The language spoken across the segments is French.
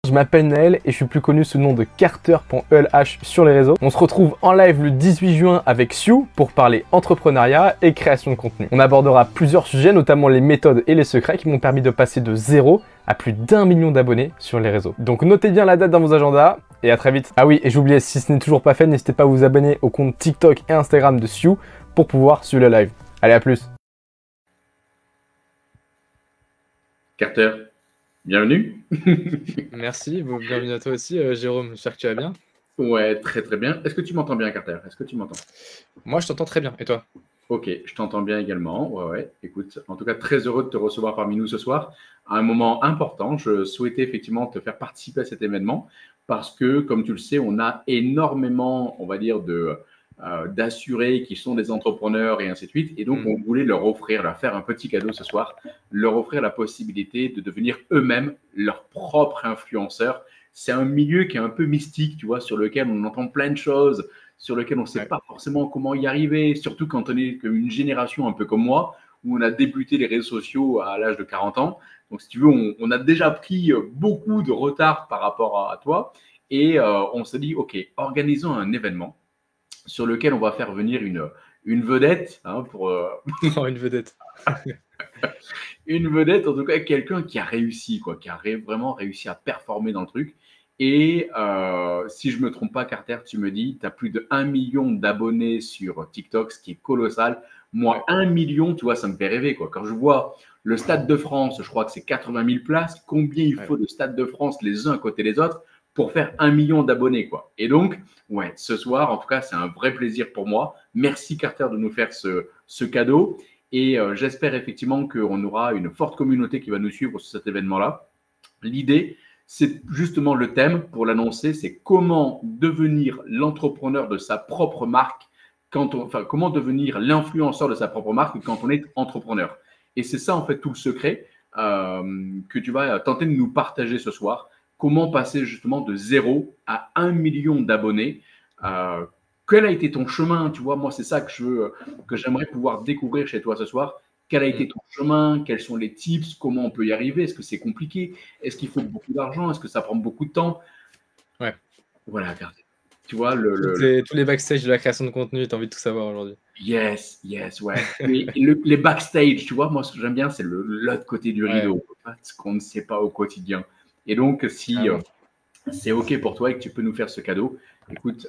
Je m'appelle Naël et je suis plus connu sous le nom de Carter.elh sur les réseaux. On se retrouve en live le 18 juin avec Sioux pour parler entrepreneuriat et création de contenu. On abordera plusieurs sujets, notamment les méthodes et les secrets qui m'ont permis de passer de 0 à plus d'1 million d'abonnés sur les réseaux. Donc notez bien la date dans vos agendas et à très vite. Ah oui, et j'oubliais, si ce n'est toujours pas fait, n'hésitez pas à vous abonner au compte TikTok et Instagram de Sioux pour pouvoir suivre le live. Allez, à plus. Carter, bienvenue. Merci, bienvenue à toi aussi, Jérôme. J'espère que tu vas bien. Ouais, très très bien. Est-ce que tu m'entends bien, Carter? Est-ce que tu m'entends? Moi, je t'entends très bien. Et toi? Ok, je t'entends bien également. Ouais. Écoute, en tout cas, très heureux de te recevoir parmi nous ce soir. À un moment important, je souhaitais effectivement te faire participer à cet événement parce que, comme tu le sais, on a énormément, on va dire, d'assurés qui sont des entrepreneurs et ainsi de suite. Et donc, on voulait leur faire un petit cadeau ce soir, leur offrir la possibilité de devenir eux-mêmes leurs propres influenceurs. C'est un milieu qui est un peu mystique, tu vois, sur lequel on entend plein de choses, sur lequel on ne sait pas forcément comment y arriver, surtout quand on est comme une génération un peu comme moi, où on a débuté les réseaux sociaux à l'âge de 40 ans. Donc, si tu veux, on a déjà pris beaucoup de retard par rapport à toi. Et on s'est dit, OK, organisons un événement sur lequel on va faire venir une vedette. Oh, une vedette. Une vedette, en tout cas, quelqu'un qui a réussi, quoi, qui a vraiment réussi à performer dans le truc. Et si je ne me trompe pas, Carter, tu me dis, tu as plus de 1 million d'abonnés sur TikTok, ce qui est colossal. Moi, 1 million, tu vois, ça me fait rêver, quoi. Quand je vois le Stade de France, je crois que c'est 80 000 places. Combien il faut de Stades de France les uns à côté des autres pour faire 1 million d'abonnés, quoi. Et donc, ouais, ce soir, en tout cas, c'est un vrai plaisir pour moi. Merci, Carter, de nous faire ce cadeau. Et j'espère effectivement qu'on aura une forte communauté qui va nous suivre sur cet événement-là. L'idée, c'est justement le thème pour l'annoncer, c'est comment devenir l'entrepreneur de sa propre marque, comment devenir l'influenceur de sa propre marque quand on est entrepreneur. Et c'est ça en fait tout le secret que tu vas tenter de nous partager ce soir. Comment passer justement de 0 à 1 million d'abonnés. Quel a été ton chemin? Tu vois, moi, c'est ça que j'aimerais pouvoir découvrir chez toi ce soir. Quel a été ton chemin? Quels sont les tips? Comment on peut y arriver? Est-ce que c'est compliqué? Est-ce qu'il faut beaucoup d'argent? Est-ce que ça prend beaucoup de temps? Ouais. Voilà, regarde. Tu vois, tous les backstage de la création de contenu, tu as envie de tout savoir aujourd'hui. Yes, ouais. Les backstage, tu vois, moi, ce que j'aime bien, c'est l'autre côté du rideau, ce qu'on ne sait pas au quotidien. Et donc, si c'est OK pour toi et que tu peux nous faire ce cadeau, écoute,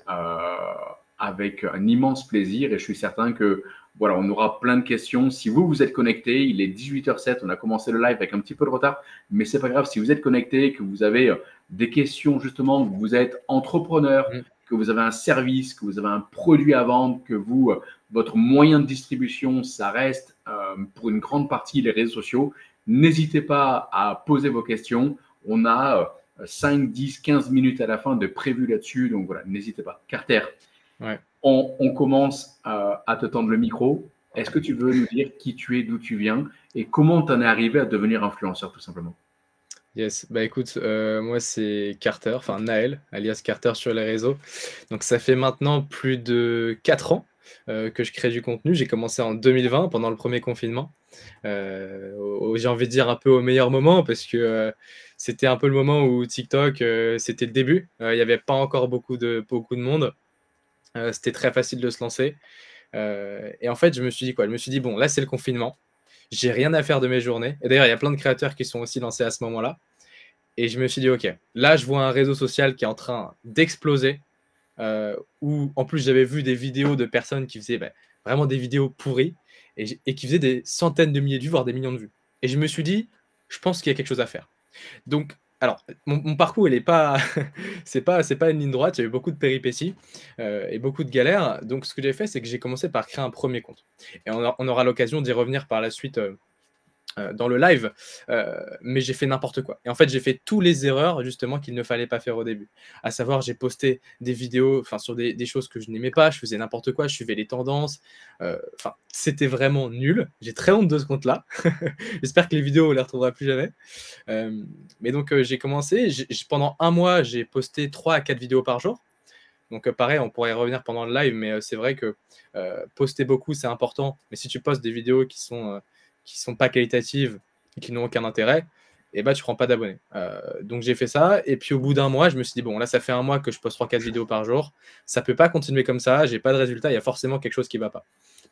avec un immense plaisir, et je suis certain que voilà, on aura plein de questions. Si vous êtes connectés, il est 18h07, on a commencé le live avec un petit peu de retard, mais c'est pas grave. Si vous êtes connectés, que vous avez des questions justement, que vous êtes entrepreneur, que vous avez un service, que vous avez un produit à vendre, que votre moyen de distribution, ça reste pour une grande partie les réseaux sociaux, n'hésitez pas à poser vos questions. On a 5, 10, 15 minutes à la fin de prévu là-dessus. Donc voilà, n'hésitez pas. Carter, on commence à te tendre le micro. Est-ce que tu veux nous dire qui tu es, d'où tu viens et comment tu en es arrivé à devenir influenceur tout simplement? Yes, bah écoute, moi c'est Carter, enfin Naël, alias Carter sur les réseaux. Donc ça fait maintenant plus de 4 ans que je crée du contenu. J'ai commencé en 2020 pendant le premier confinement. J'ai envie de dire un peu au meilleur moment parce que c'était un peu le moment où TikTok, c'était le début. Il n'y avait pas encore beaucoup de monde. C'était très facile de se lancer. Et en fait, je me suis dit quoi? Je me suis dit, bon, là c'est le confinement. J'ai rien à faire de mes journées. Et d'ailleurs, il y a plein de créateurs qui sont aussi lancés à ce moment-là. Et je me suis dit, OK, là, je vois un réseau social qui est en train d'exploser, où en plus, j'avais vu des vidéos de personnes qui faisaient vraiment des vidéos pourries et qui faisaient des centaines de milliers de vues, voire des millions de vues. Et je me suis dit, je pense qu'il y a quelque chose à faire. Donc, alors, mon parcours, il est pas, c'est pas une ligne droite. Il y a eu beaucoup de péripéties et beaucoup de galères. Donc, ce que j'ai fait, c'est que j'ai commencé par créer un premier compte. Et on aura l'occasion d'y revenir par la suite dans le live, mais j'ai fait n'importe quoi. Et en fait, j'ai fait toutes les erreurs justement qu'il ne fallait pas faire au début. À savoir, j'ai posté des vidéos sur des choses que je n'aimais pas, je faisais n'importe quoi, je suivais les tendances. C'était vraiment nul. J'ai très honte de ce compte-là. J'espère que les vidéos, on les retrouvera plus jamais. Mais donc, j'ai commencé. Pendant un mois, j'ai posté 3 à 4 vidéos par jour. Donc, pareil, on pourrait y revenir pendant le live, mais c'est vrai que poster beaucoup, c'est important. Mais si tu postes des vidéos qui sont pas qualitatives et qui n'ont aucun intérêt, et bah tu prends pas d'abonnés. Donc j'ai fait ça, et puis au bout d'un mois, je me suis dit, bon, là, ça fait un mois que je poste 3-4 vidéos par jour, ça peut pas continuer comme ça, j'ai pas de résultat, il y a forcément quelque chose qui va pas.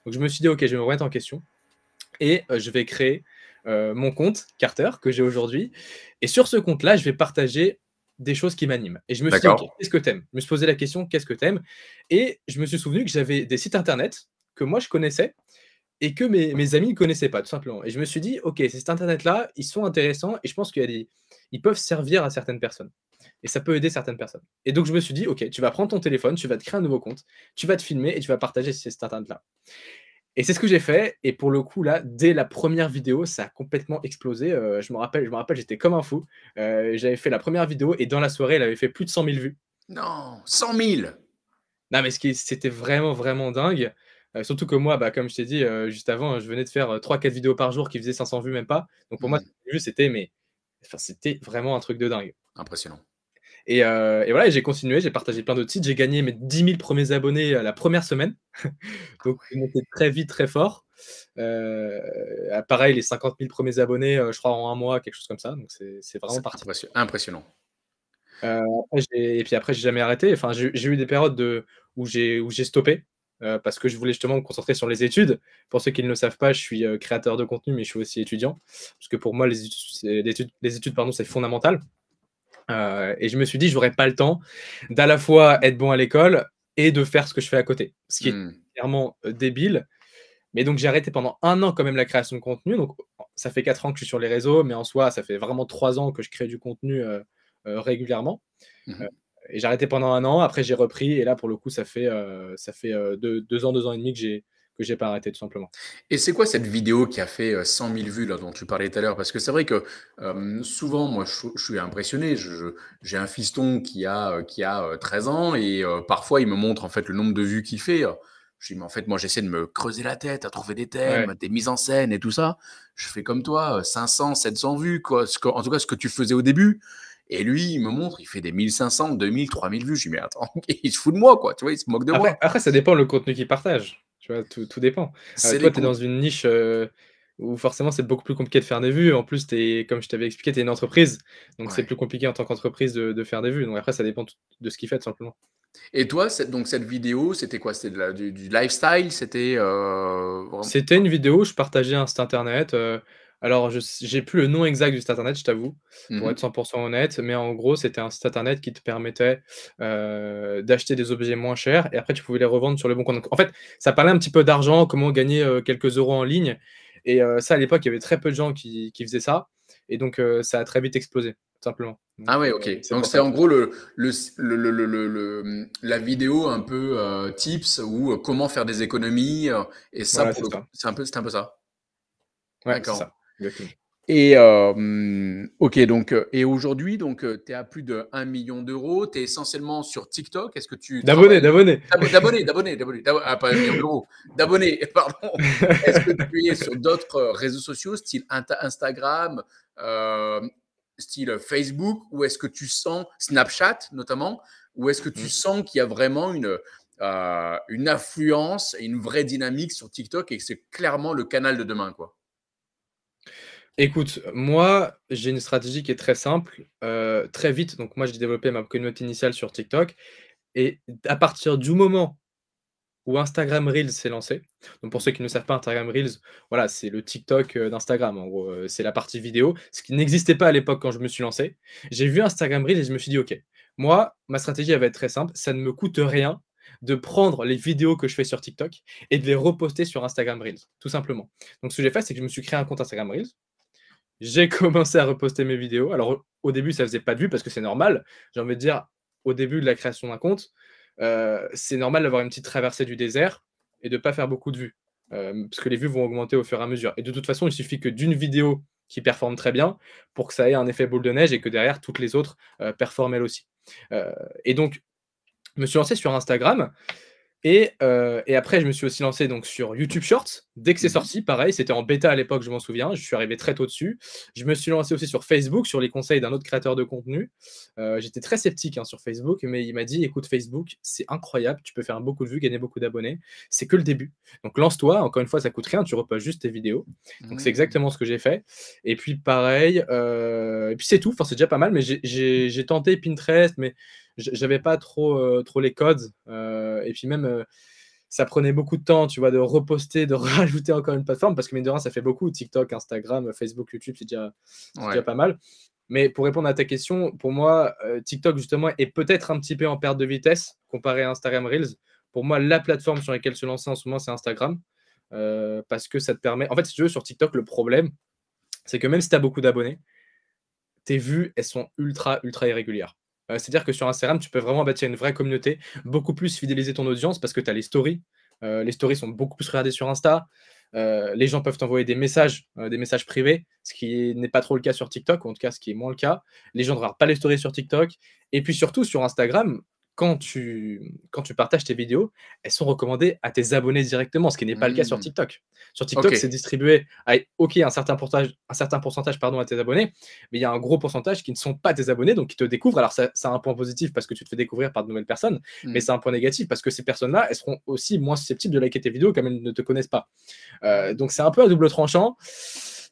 Donc je me suis dit, ok, je vais me remettre en question, et je vais créer mon compte Carter que j'ai aujourd'hui, et sur ce compte-là, je vais partager des choses qui m'animent. Et je me suis dit, ok, D'accord. qu'est-ce que t'aimes? Je me suis posé la question, qu'est-ce que t'aimes? Et je me suis souvenu que j'avais des sites internet que moi je connaissais et que mes amis ne connaissaient pas, tout simplement. Et je me suis dit, ok, ces sites internet-là, ils sont intéressants et je pense ils peuvent servir à certaines personnes. Et ça peut aider certaines personnes. Et donc je me suis dit, ok, tu vas prendre ton téléphone, tu vas te créer un nouveau compte, tu vas te filmer et tu vas partager ces sites internet-là. Et c'est ce que j'ai fait. Et pour le coup, là, dès la première vidéo, ça a complètement explosé. Je me rappelle, j'étais comme un fou. J'avais fait la première vidéo et dans la soirée, elle avait fait plus de 100 000 vues. Non, 100 000. Non, mais c'était vraiment, vraiment dingue. Surtout que moi, bah, comme je t'ai dit juste avant, je venais de faire 3-4 vidéos par jour qui faisaient 500 vues, même pas. Donc pour moi, Hmm, 100 000 vues, enfin, c'était vraiment un truc de dingue. impressionnant. Et voilà, et j'ai continué, j'ai partagé plein d'autres sites. J'ai gagné mes 10 000 premiers abonnés la première semaine. Donc c'est monté très vite, très fort. Pareil, les 50 000 premiers abonnés, je crois en un mois, quelque chose comme ça. Donc c'est vraiment C'est parti. impressionnant. Et puis après, j'ai jamais arrêté. Enfin, j'ai eu des périodes où j'ai stoppé parce que je voulais justement me concentrer sur les études. Pour ceux qui ne le savent pas, je suis créateur de contenu, mais je suis aussi étudiant. Parce que pour moi, les études, pardon, c'est fondamental. Et je me suis dit, je n'aurais pas le temps d'à la fois être bon à l'école et de faire ce que je fais à côté. Ce qui est Hmm. clairement débile. Mais donc, j'ai arrêté pendant un an quand même la création de contenu. Donc, ça fait 4 ans que je suis sur les réseaux, mais en soi, ça fait vraiment 3 ans que je crée du contenu régulièrement. Mhm. Et j'ai arrêté pendant un an. Après, j'ai repris. Et là, pour le coup, ça fait 2 ans et demi que j'ai pas arrêté, tout simplement. Et c'est quoi cette vidéo qui a fait 100 000 vues là, dont tu parlais tout à l'heure? Parce que c'est vrai que souvent, moi, je suis impressionné. J'ai un fiston qui a 13 ans et parfois, il me montre en fait le nombre de vues qu'il fait. Je dis, mais en fait, moi, j'essaie de me creuser la tête à trouver des thèmes, Ouais, des mises en scène et tout ça. Je fais comme toi, 500, 700 vues, quoi. En tout cas, ce que tu faisais au début. Et lui, il me montre, il fait des 1500, 2000, 3000 vues. Je dis, mais attends, il se fout de moi, quoi. Tu vois, il se moque de Après, moi. après, ça dépend le contenu qu'il partage. Tu vois, tout dépend. C'est Toi, les tu es dans comptes. une niche où forcément c'est beaucoup plus compliqué de faire des vues. En plus, comme je t'avais expliqué, tu es une entreprise. Donc c'est Ouais. plus compliqué en tant qu'entreprise de faire des vues. Donc après, ça dépend de ce qu'il fait, tout simplement. Et toi, donc cette vidéo, c'était quoi? C'était du lifestyle? C'était vraiment... C'était une vidéo, je partageais un site internet. Alors, j'ai plus le nom exact du site internet, je t'avoue, pour être Mhm. 100% honnête. Mais en gros, c'était un site internet qui te permettait d'acheter des objets moins chers et après, tu pouvais les revendre sur le bon compte. Donc, en fait, ça parlait un petit peu d'argent, comment gagner quelques euros en ligne. Et ça, à l'époque, il y avait très peu de gens qui faisaient ça. Et donc, ça a très vite explosé, tout simplement. Donc, Ah ouais, ok. c'est Donc pour c'est ça. en gros la vidéo un peu tips ou comment faire des économies. Et ça, Voilà, pour c'est le coup, ça. c'est un peu ça. Ouais, c'est D'accord. ça. Exactement. Et ok, donc et aujourd'hui, donc tu es à plus de 1 million d'euros. Tu es essentiellement sur TikTok. Est-ce que tu D'abonnés, travailles d'abonnés. ah, pas 1 million d'euros, d'abonnés, pardon. Est-ce que tu es sur d'autres réseaux sociaux, style Instagram, euh, style Facebook, ou est-ce que tu sens Snapchat notamment, ou est-ce que tu Mm. sens qu'il y a vraiment une influence et une vraie dynamique sur TikTok et que c'est clairement le canal de demain, quoi? Écoute, moi, j'ai une stratégie qui est très simple. Très vite, donc moi, j'ai développé ma communauté initiale sur TikTok et à partir du moment où Instagram Reels s'est lancé, donc pour ceux qui ne savent pas, Instagram Reels, voilà, c'est le TikTok, d'Instagram. En gros, c'est la partie vidéo, ce qui n'existait pas à l'époque quand je me suis lancé. J'ai vu Instagram Reels et je me suis dit: «OK, moi, ma stratégie, elle va être très simple, ça ne me coûte rien de prendre les vidéos que je fais sur TikTok et de les reposter sur Instagram Reels», tout simplement. Donc ce que j'ai fait, c'est que je me suis créé un compte Instagram Reels. J'ai commencé à reposter mes vidéos. Alors, au début, ça faisait pas de vues parce que c'est normal. J'ai envie de dire, au début de la création d'un compte, c'est normal d'avoir une petite traversée du désert et de pas faire beaucoup de vues. Parce que les vues vont augmenter au fur et à mesure. Et de toute façon, il suffit que d'une vidéo qui performe très bien pour que ça ait un effet boule de neige et que derrière, toutes les autres performent elles aussi. Et donc, je me suis lancé sur Instagram. Et après, je me suis aussi lancé donc sur YouTube Shorts. Dès que c'est sorti, pareil, c'était en bêta à l'époque, je m'en souviens. Je suis arrivé très tôt dessus. Je me suis lancé aussi sur Facebook, sur les conseils d'un autre créateur de contenu. J'étais très sceptique sur Facebook, mais il m'a dit, écoute, Facebook, c'est incroyable. Tu peux faire beaucoup de vues, gagner beaucoup d'abonnés. C'est que le début. Donc lance-toi. Encore une fois, ça coûte rien. Tu repostes juste tes vidéos. Donc c'est exactement ce que j'ai fait. Et puis pareil. Et puis c'est tout. Enfin, c'est déjà pas mal. Mais j'ai tenté Pinterest, mais j'avais pas trop les codes. Et puis même, ça prenait beaucoup de temps, tu vois, de reposter, de rajouter encore une plateforme, parce que mine de rien, ça fait beaucoup. TikTok, Instagram, Facebook, YouTube, c'est déjà pas mal. Mais pour répondre à ta question, pour moi, TikTok, justement, est peut-être un petit peu en perte de vitesse comparé à Instagram Reels. Pour moi, la plateforme sur laquelle se lancer en ce moment, c'est Instagram. Parce que ça te permet... En fait, si tu veux, sur TikTok, le problème, c'est que même si tu as beaucoup d'abonnés, tes vues, elles sont ultra irrégulières. C'est-à-dire que sur Instagram, tu peux vraiment bâtir une vraie communauté, beaucoup plus fidéliser ton audience parce que tu as les stories. Les stories sont beaucoup plus regardées sur Insta. Les gens peuvent t'envoyer des messages privés, ce qui n'est pas trop le cas sur TikTok, ou en tout cas ce qui est moins le cas. Les gens ne regardent pas les stories sur TikTok. Et puis surtout sur Instagram, quand tu partages tes vidéos, elles sont recommandées à tes abonnés directement, ce qui n'est pas le cas sur TikTok. Sur TikTok, c'est distribué à un certain pourcentage à tes abonnés, mais il y a un gros pourcentage qui ne sont pas tes abonnés, donc qui te découvrent. Alors ça a un point positif parce que tu te fais découvrir par de nouvelles personnes, mais c'est un point négatif parce que ces personnes-là, elles seront aussi moins susceptibles de liker tes vidéos comme elles ne te connaissent pas. Donc c'est un peu à double tranchant.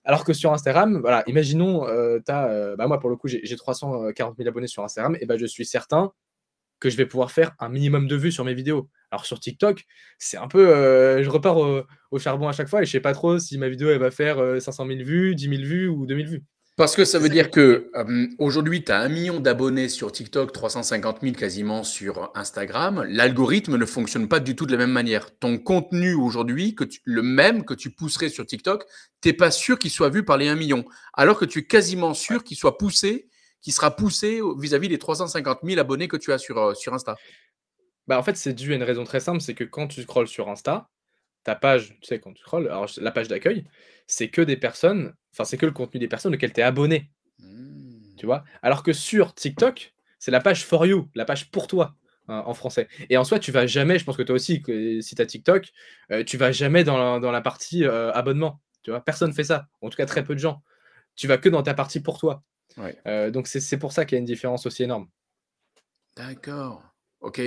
Alors que sur Instagram, voilà, imaginons, moi pour le coup, j'ai 340 000 abonnés sur Instagram, et je suis certain que je vais pouvoir faire un minimum de vues sur mes vidéos. Alors sur TikTok, c'est un peu... je repars au charbon à chaque fois et je sais pas trop si ma vidéo elle va faire 500 000 vues, 10 000 vues ou 2 000 vues. Parce que ça veut dire que aujourd'hui, tu as 1 million d'abonnés sur TikTok, 350 000 quasiment sur Instagram. L'algorithme ne fonctionne pas du tout de la même manière. Ton contenu aujourd'hui, le même que tu pousserais sur TikTok, tu n'es pas sûr qu'il soit vu par les 1 million. Alors que tu es quasiment sûr qu'il soit poussé, qu'il sera poussé vis-à-vis des 350 000 abonnés que tu as sur Insta. En fait, c'est dû à une raison très simple, c'est que quand tu scrolles sur Insta, ta page, tu sais, quand tu scrolles, alors la page d'accueil, c'est que des personnes, enfin, c'est que le contenu des personnes auxquelles tu es abonné. Tu vois? Alors que sur TikTok, c'est la page for you, la page pour toi, en français. Et en soi, tu vas jamais, je pense que toi aussi, si tu as TikTok, tu vas jamais dans la partie abonnement. Tu vois? Personne fait ça. En tout cas, très peu de gens. Tu vas que dans ta partie pour toi. Ouais. Donc c'est pour ça qu'il y a une différence aussi énorme. D'accord. Ok.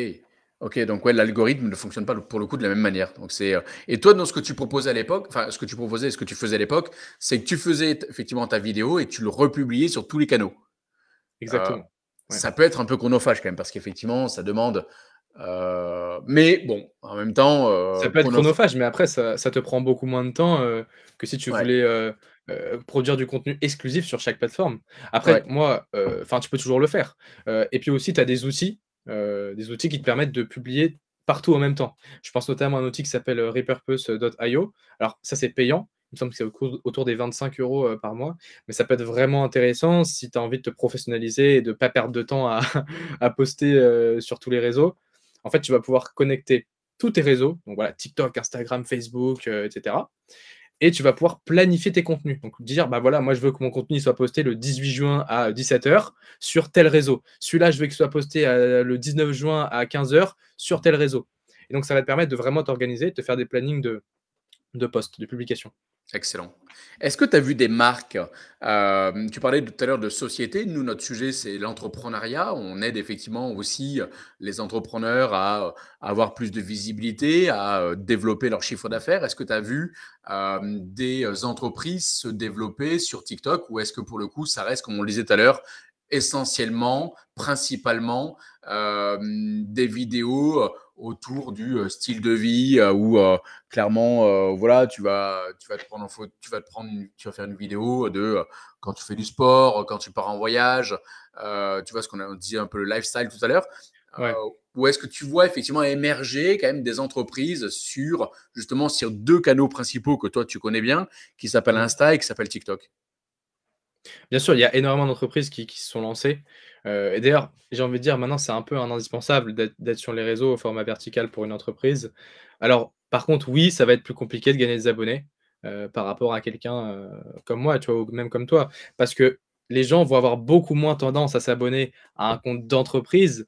Ok, donc l'algorithme ne fonctionne pas pour le coup de la même manière. Donc et toi, dans ce que tu proposais à l'époque, enfin ce que tu proposais, ce que tu faisais à l'époque, c'est que tu faisais effectivement ta vidéo et tu le republiais sur tous les canaux. Exactement. Ça peut être un peu chronophage quand même parce qu'effectivement, ça demande. Mais bon, en même temps, Ça peut être chronophage, mais après, ça te prend beaucoup moins de temps que si tu voulais produire du contenu exclusif sur chaque plateforme. Après, moi, tu peux toujours le faire. Et puis aussi, tu as des outils qui te permettent de publier partout en même temps. Je pense notamment à un outil qui s'appelle repurpose.io. Alors, ça, c'est payant. Il me semble que c'est autour des 25 € par mois. Mais ça peut être vraiment intéressant si tu as envie de te professionnaliser et de ne pas perdre de temps à poster sur tous les réseaux. En fait, tu vas pouvoir connecter tous tes réseaux, donc voilà, TikTok, Instagram, Facebook, etc. Et tu vas pouvoir planifier tes contenus. Donc dire, voilà, moi je veux que mon contenu soit posté le 18 juin à 17 h sur tel réseau. Celui-là, je veux qu'il soit posté le 19 juin à 15 h sur tel réseau. Et donc ça va te permettre de vraiment t'organiser, de te faire des plannings de posts, de publication. Excellent. Est-ce que tu as vu des marques tu parlais tout à l'heure de société. Nous, notre sujet, c'est l'entrepreneuriat. On aide effectivement aussi les entrepreneurs à avoir plus de visibilité, à développer leur chiffre d'affaires. Est-ce que tu as vu des entreprises se développer sur TikTok ou est-ce que pour le coup, ça reste, comme on le disait tout à l'heure, essentiellement, principalement, des vidéos autour du style de vie où clairement, voilà, tu vas faire une vidéo de quand tu fais du sport, quand tu pars en voyage, tu vois ce qu'on dit un peu le lifestyle tout à l'heure. Ou est-ce que tu vois effectivement émerger quand même des entreprises sur 2 canaux principaux que toi tu connais bien, qui s'appellent Insta et qui s'appellent TikTok? Bien sûr, il y a énormément d'entreprises qui se sont lancées. Et d'ailleurs, j'ai envie de dire, maintenant, c'est un peu un indispensable d'être sur les réseaux au format vertical pour une entreprise. Alors, par contre, oui, ça va être plus compliqué de gagner des abonnés par rapport à quelqu'un comme moi, tu vois, ou même comme toi. Parce que les gens vont avoir beaucoup moins tendance à s'abonner à un compte d'entreprise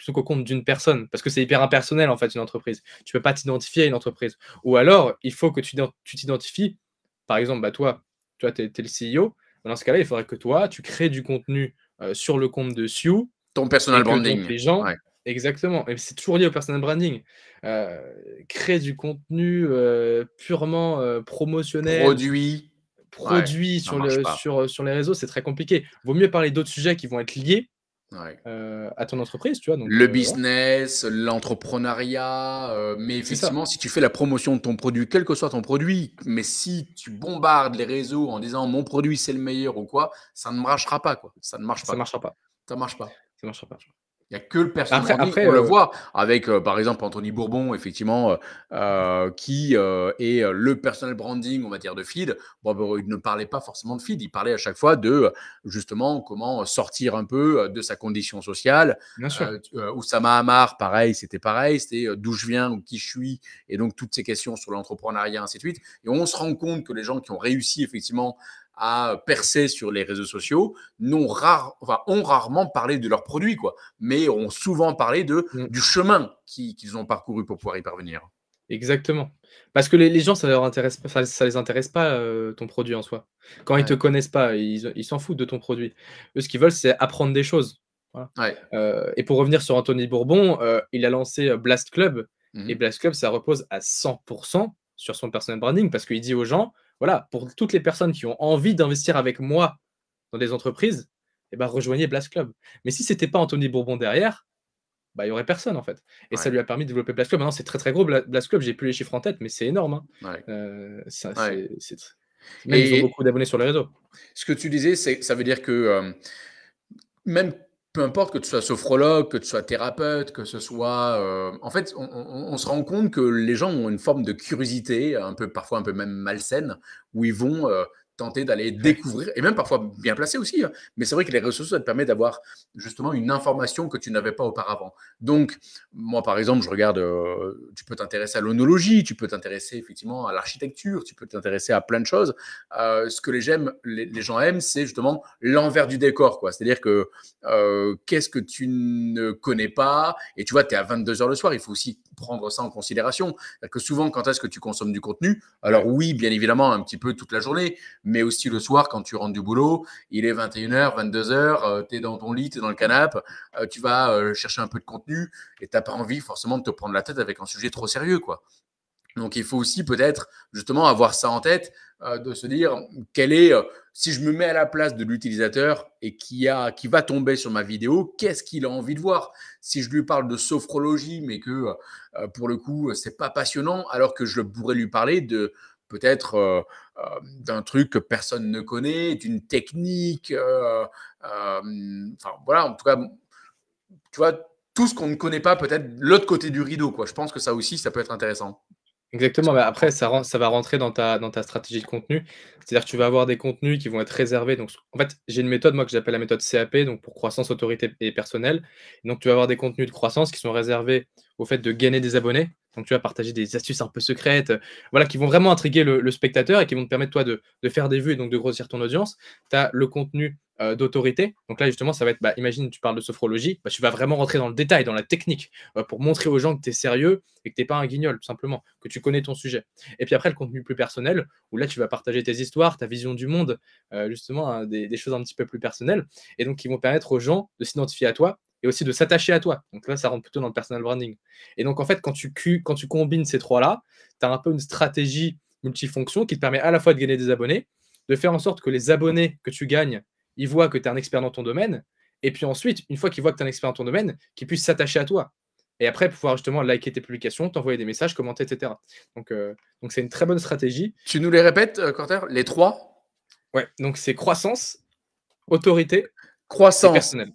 plutôt qu'au compte d'une personne, parce que c'est hyper impersonnel en fait une entreprise. Tu peux pas t'identifier à une entreprise. Ou alors, il faut que tu t'identifies. Par exemple, bah toi, tu es le CEO. Dans ce cas-là, il faudrait que toi, tu crées du contenu sur le compte de Sioux Ton personal et que donc branding. les gens, Ouais. exactement, et c'est toujours lié au personal branding. Créer du contenu purement promotionnel, Produit. Ouais, produit ça marche pas. sur les réseaux, c'est très compliqué. Vaut mieux parler d'autres sujets qui vont être liés Ouais. à ton entreprise, tu vois. Donc, Le voilà. business, l'entrepreneuriat, mais C'est ça. effectivement, si tu fais la promotion de ton produit, quel que soit ton produit, mais si tu bombardes les réseaux en disant mon produit c'est le meilleur ou quoi, ça ne marchera pas, quoi. Ça ne marche Ça pas, quoi. marchera pas. Ça marche pas. Ça marchera pas. Il n'y a que le personal Après, branding. après On le voit avec, par exemple, Anthony Bourbon, effectivement, qui est le personal branding, on va dire, de Feed. Bon, ben, il ne parlait pas forcément de Feed. Il parlait à chaque fois de, justement, comment sortir un peu de sa condition sociale. bien sûr. Oussama Hamar, pareil, c'était pareil. C'était d'où je viens ou qui je suis. Et donc, toutes ces questions sur l'entrepreneuriat, ainsi de suite. Et on se rend compte que les gens qui ont réussi, effectivement, à percer sur les réseaux sociaux ont rarement parlé de leurs produits, quoi, mais ont souvent parlé Mm. du chemin qu'ils ont parcouru pour pouvoir y parvenir. Exactement. Parce que les gens, ça leur intéresse pas, ça les intéresse pas ton produit en soi. Quand ils te Ouais, connaissent pas, ils s'en foutent de ton produit. Eux, ce qu'ils veulent, c'est apprendre des choses. Voilà. ouais. Et pour revenir sur Anthony Bourbon, il a lancé Blast Club. Et Mhm. Blast Club, ça repose à 100% sur son personal branding parce qu'il dit aux gens, voilà, pour toutes les personnes qui ont envie d'investir avec moi dans des entreprises, eh ben, rejoignez Blast Club. Mais si c'était pas Anthony Bourbon derrière, bah, il y aurait personne en fait. Et ça Ouais, lui a permis de développer Blast Club. Maintenant, c'est très très gros Blast Club, j'ai plus les chiffres en tête, mais c'est énorme, hein. ouais, Ça, ouais. même ils ont Et beaucoup d'abonnés sur les réseaux. ce que tu disais, ça veut dire que même peu importe que tu sois sophrologue, que tu sois thérapeute, que ce soit, en fait, on se rend compte que les gens ont une forme de curiosité, un peu, parfois un peu même malsaine, où ils vont tenter d'aller Ouais. découvrir, et même parfois bien placé aussi, hein. Mais c'est vrai que les réseaux sociaux, ça te permet d'avoir justement une information que tu n'avais pas auparavant. Donc, moi, par exemple, je regarde, tu peux t'intéresser à l'onologie, tu peux t'intéresser effectivement à l'architecture, tu peux t'intéresser à plein de choses. Ce que les gens aiment, c'est justement l'envers du décor, quoi. C'est-à-dire que qu'est-ce que tu ne connais pas? Et tu vois, tu es à 22 heures le soir, il faut aussi prendre ça en considération. C'est-à-dire que souvent, quand est-ce que tu consommes du contenu? Alors Ouais. oui, bien évidemment, un petit peu toute la journée, mais aussi le soir quand tu rentres du boulot, il est 21h, 22h, tu es dans ton lit, tu es dans le canapé, tu vas chercher un peu de contenu et tu n'as pas envie forcément de te prendre la tête avec un sujet trop sérieux, quoi. Donc, il faut aussi peut-être justement avoir ça en tête, de se dire si je me mets à la place de l'utilisateur et qui va tomber sur ma vidéo, qu'est-ce qu'il a envie de voir? Si je lui parle de sophrologie, mais que pour le coup, c'est pas passionnant, alors que je pourrais lui parler de peut-être d'un truc que personne ne connaît, d'une technique, enfin voilà, en tout cas, tu vois, tout ce qu'on ne connaît pas, peut-être l'autre côté du rideau, quoi. Je pense que ça aussi, ça peut être intéressant. Qu'est-ce Exactement, que mais tu en après penses? ça va rentrer dans ta stratégie de contenu. C'est-à-dire que tu vas avoir des contenus qui vont être réservés, donc en fait, j'ai une méthode moi que j'appelle la méthode CAP, donc pour croissance, autorité et personnel. Donc tu vas avoir des contenus de croissance qui sont réservés au fait de gagner des abonnés. Donc tu vas partager des astuces un peu secrètes, voilà, qui vont vraiment intriguer le spectateur et qui vont te permettre toi de faire des vues et donc de grossir ton audience. Tu as le contenu d'autorité. Donc là justement, ça va être, bah, imagine tu parles de sophrologie, bah, tu vas vraiment rentrer dans le détail, dans la technique, pour montrer aux gens que tu es sérieux et que tu n'es pas un guignol, tout simplement, que tu connais ton sujet. Et puis après, le contenu plus personnel, où là, tu vas partager tes histoires, ta vision du monde, justement, hein, des choses un petit peu plus personnelles, et donc qui vont permettre aux gens de s'identifier à toi et aussi de s'attacher à toi. Donc là, ça rentre plutôt dans le personal branding. Et donc, en fait, quand tu combines ces trois-là, tu as un peu une stratégie multifonction qui te permet à la fois de gagner des abonnés, de faire en sorte que les abonnés que tu gagnes, ils voient que tu es un expert dans ton domaine, et puis ensuite, une fois qu'ils voient que tu es un expert dans ton domaine, qu'ils puissent s'attacher à toi. Et après, pouvoir justement liker tes publications, t'envoyer des messages, commenter, etc. Donc c'est une très bonne stratégie. Tu nous les répètes, Quentin, les trois? Ouais, donc c'est croissance, autorité et Croissance, personnel.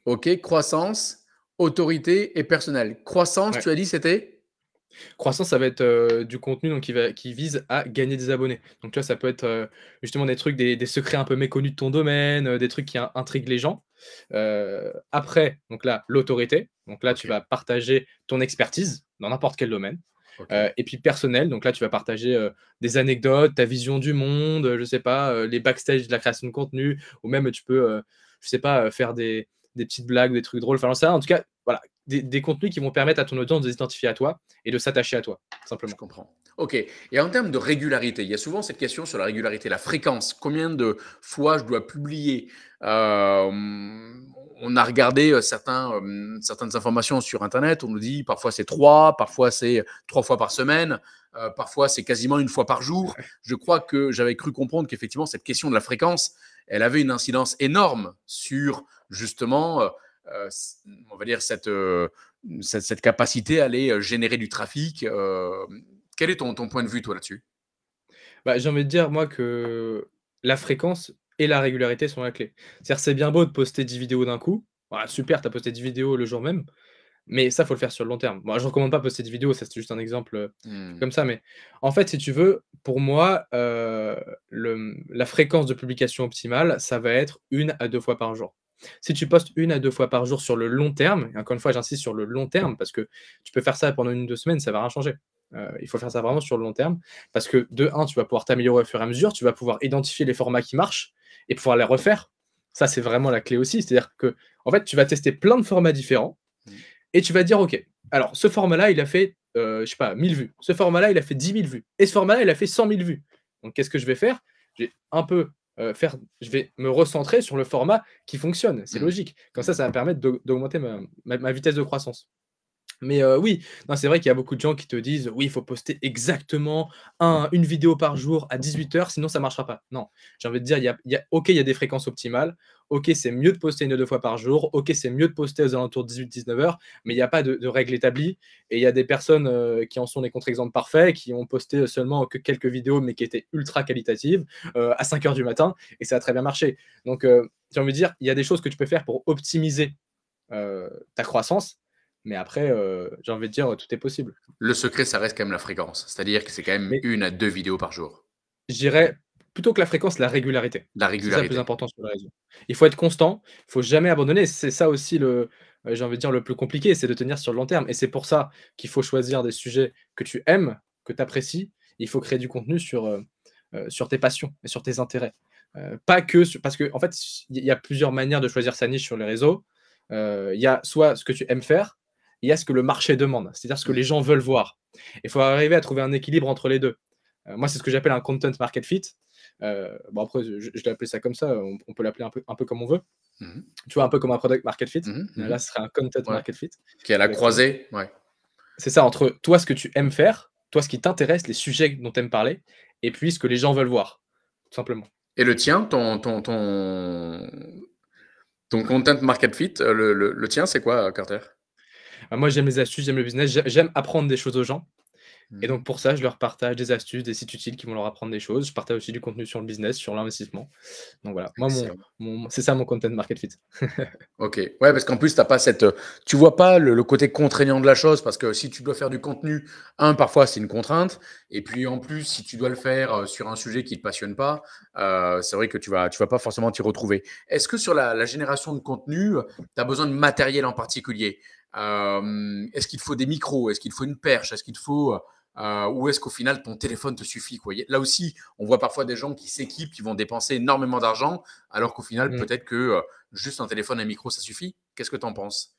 ok, croissance, autorité et personnel. Croissance, Ouais. tu as dit, c'était? Croissance, ça va être du contenu donc, qui vise à gagner des abonnés. Donc, tu vois, ça peut être justement des trucs, des secrets un peu méconnus de ton domaine, des trucs qui intriguent les gens. Après, donc là, l'autorité. Donc là, tu Ok, vas partager ton expertise dans n'importe quel domaine. ok, Et puis personnel, donc là, tu vas partager des anecdotes, ta vision du monde, je sais pas, les backstage de la création de contenu, ou même tu peux, je sais pas, faire des petites blagues, des trucs drôles. Enfin, j'en sais rien. En tout cas, voilà, des contenus qui vont permettre à ton audience de s'identifier à toi et de s'attacher à toi, simplement. Je comprends. Ok. Et en termes de régularité, il y a souvent cette question sur la régularité, la fréquence. Combien de fois je dois publier? On a regardé certaines informations sur Internet. On nous dit parfois c'est 3, parfois c'est 3 fois par semaine, parfois c'est quasiment 1 fois par jour. Je crois que j'avais cru comprendre qu'effectivement cette question de la fréquence, elle avait une incidence énorme sur justement, on va dire cette capacité à aller générer du trafic. Quel est ton point de vue, toi, là-dessus? Bah, j'ai envie de dire, moi, que la fréquence et la régularité sont la clé. C'est-à-dire, c'est bien beau de poster 10 vidéos d'un coup. Ah, super, tu as posté 10 vidéos le jour même, mais ça, faut le faire sur le long terme. Moi, je recommande pas poster 10 vidéos, ça, c'est juste un exemple, comme ça, mais en fait, si tu veux, pour moi, la fréquence de publication optimale, ça va être 1 à 2 fois par jour. Si tu postes 1 à 2 fois par jour sur le long terme, et encore une fois, j'insiste sur le long terme parce que tu peux faire ça pendant 1 ou 2 semaines, ça va rien changer. Il faut faire ça vraiment sur le long terme parce que de 1, tu vas pouvoir t'améliorer au fur et à mesure, tu vas pouvoir identifier les formats qui marchent et pouvoir les refaire. Ça, c'est vraiment la clé aussi. C'est-à-dire que, en fait, tu vas tester plein de formats différents et tu vas dire, OK, alors ce format-là, il a fait, je sais pas, 1000 vues. Ce format-là, il a fait 10 000 vues. Et ce format-là, il a fait 100 000 vues. Donc, qu'est-ce que je vais faire? Je vais un peu je vais me recentrer sur le format qui fonctionne. C'est logique. Comme ça va me permettre d'augmenter ma vitesse de croissance. Mais oui, non, c'est vrai qu'il y a beaucoup de gens qui te disent: «Oui, il faut poster exactement une vidéo par jour à 18 h, sinon ça ne marchera pas». Non, j'ai envie de dire, OK, il y a des fréquences optimales. OK, c'est mieux de poster 1 ou 2 fois par jour. OK, c'est mieux de poster aux alentours de 18-19 h, mais il n'y a pas de règle établie et il y a des personnes, qui en sont des contre-exemples parfaits, qui ont posté seulement que quelques vidéos, mais qui étaient ultra qualitatives, à 5 h du matin et ça a très bien marché. Donc j'ai envie de dire, il y a des choses que tu peux faire pour optimiser, ta croissance. Mais après, j'ai envie de dire, tout est possible. Le secret, ça reste quand même la fréquence. C'est-à-dire que c'est quand même Mais 1 à 2 vidéos par jour. je dirais plutôt que la fréquence, la régularité. La C'est ça le plus régularité. important sur les réseaux. Il faut être constant, il faut jamais abandonner. C'est ça aussi j'ai envie de dire le plus compliqué, c'est de tenir sur le long terme et c'est pour ça qu'il faut choisir des sujets que tu aimes, que tu apprécies. Il faut créer du contenu sur tes passions et sur tes intérêts. Pas que parce qu'en fait, il y a plusieurs manières de choisir sa niche sur les réseaux. Il y a soit ce que tu aimes faire, il y a ce que le marché demande, c'est-à-dire ce que les gens veulent voir. Il faut arriver à trouver un équilibre entre les deux. Moi, c'est ce que j'appelle un content market fit. Bon, après, je l'ai appelé ça comme ça, on peut l'appeler un peu comme on veut. Mmh. Tu vois, un peu comme un product market fit. Mmh. Là, ce serait un content Ouais. market fit. Qui est à la Exactement. croisée. Ouais. C'est ça, entre toi, ce que tu aimes faire, toi, ce qui t'intéresse, les sujets dont tu aimes parler, et puis ce que les gens veulent voir, tout simplement. Et le tien, ton content market fit, le tien, c'est quoi, Carter? Moi, j'aime les astuces, j'aime le business, j'aime apprendre des choses aux gens. Et Mmh. donc pour ça, je leur partage des astuces, des sites utiles qui vont leur apprendre des choses. Je partage aussi du contenu sur le business, sur l'investissement. Donc voilà, moi, Excellent. c'est ça mon content market fit. Ok. Ouais, parce qu'en plus, t'as pas tu vois pas le côté contraignant de la chose, parce que si tu dois faire du contenu, parfois c'est une contrainte, et puis en plus, si tu dois le faire sur un sujet qui te passionne pas, c'est vrai que tu vas pas forcément t'y retrouver. Est-ce que sur la génération de contenu, tu as besoin de matériel en particulier? Est-ce qu'il te faut des micros? Est-ce qu'il te faut une perche? Est-ce qu'il te faut ou est-ce qu'au final ton téléphone te suffit, quoi? Là aussi, on voit parfois des gens qui s'équipent, qui vont dépenser énormément d'argent, alors qu'au final, Mmh. peut-être que juste un téléphone, un micro, ça suffit. Qu'est-ce que tu en penses?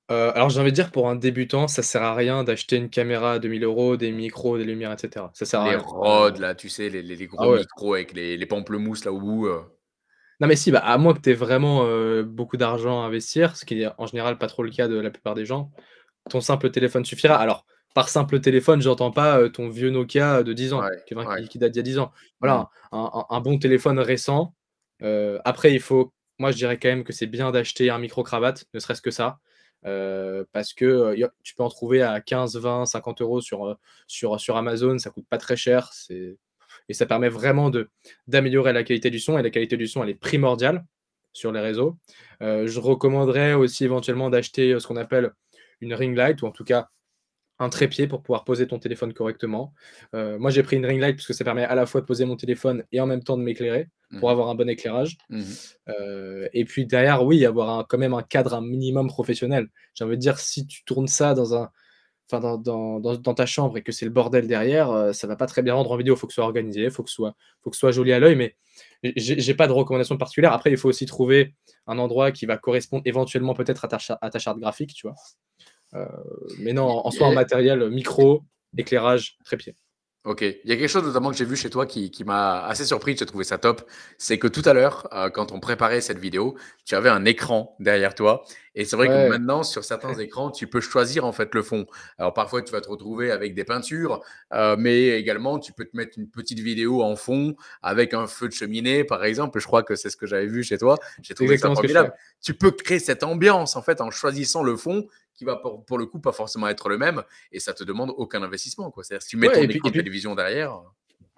Alors j'ai envie de dire pour un débutant, ça sert à rien d'acheter une caméra à 2 000 €, des micros, des lumières et cetera. Ça sert à Les rien. Rode, là, tu sais, les Ah gros ouais. micros avec les pamplemousses là au bout. Non mais si, bah, à moins que tu aies vraiment, beaucoup d'argent à investir, ce qui est en général pas trop le cas de la plupart des gens, ton simple téléphone suffira. Alors, par simple téléphone, j'entends pas, ton vieux Nokia de 10 ans, Ouais, qui enfin ouais. qui date d'il y a 10 ans. Mmh. Voilà, un bon téléphone récent. Après moi je dirais quand même que c'est bien d'acheter un micro-cravate, ne serait-ce que ça, parce que, tu peux en trouver à 15-20-50 € sur Amazon, ça coûte pas très cher, et ça permet vraiment d'améliorer la qualité du son et la qualité du son, elle est primordiale sur les réseaux. Je recommanderais aussi éventuellement d'acheter, ce qu'on appelle une ring light ou en tout cas un trépied pour pouvoir poser ton téléphone correctement. Moi, j'ai pris une ring light parce que ça permet à la fois de poser mon téléphone et en même temps de m'éclairer pour Mmh. avoir un bon éclairage. Mmh. Et puis derrière, oui, avoir quand même un cadre un minimum professionnel. J'ai envie de dire, si tu tournes ça dans ta chambre et que c'est le bordel derrière, ça va pas très bien rendre en vidéo. Il faut que ce soit organisé, faut que ce soit joli à l'œil, mais j'ai pas de recommandation particulière. Après, il faut aussi trouver un endroit qui va correspondre éventuellement peut-être à ta charte graphique, tu vois. Mais non, en soi, un matériel micro, éclairage, trépied. Ok, il y a quelque chose notamment que j'ai vu chez toi qui m'a assez surpris, j'ai trouvé ça top, c'est que tout à l'heure, quand on préparait cette vidéo, tu avais un écran derrière toi, et c'est vrai que Ouais, maintenant, sur certains écrans, tu peux choisir en fait le fond. Alors parfois, tu vas te retrouver avec des peintures, mais également, tu peux te mettre une petite vidéo en fond avec un feu de cheminée, par exemple. Je crois que c'est ce que j'avais vu chez toi. J'ai c'est trouvé ça exactement ce que je fais. formidable. Tu peux créer cette ambiance en fait en choisissant le fond qui va pour le coup pas forcément être le même et ça te demande aucun investissement, quoi. C'est-à-dire si tu mets Ouais, ton et puis, écran et de puis, télévision derrière.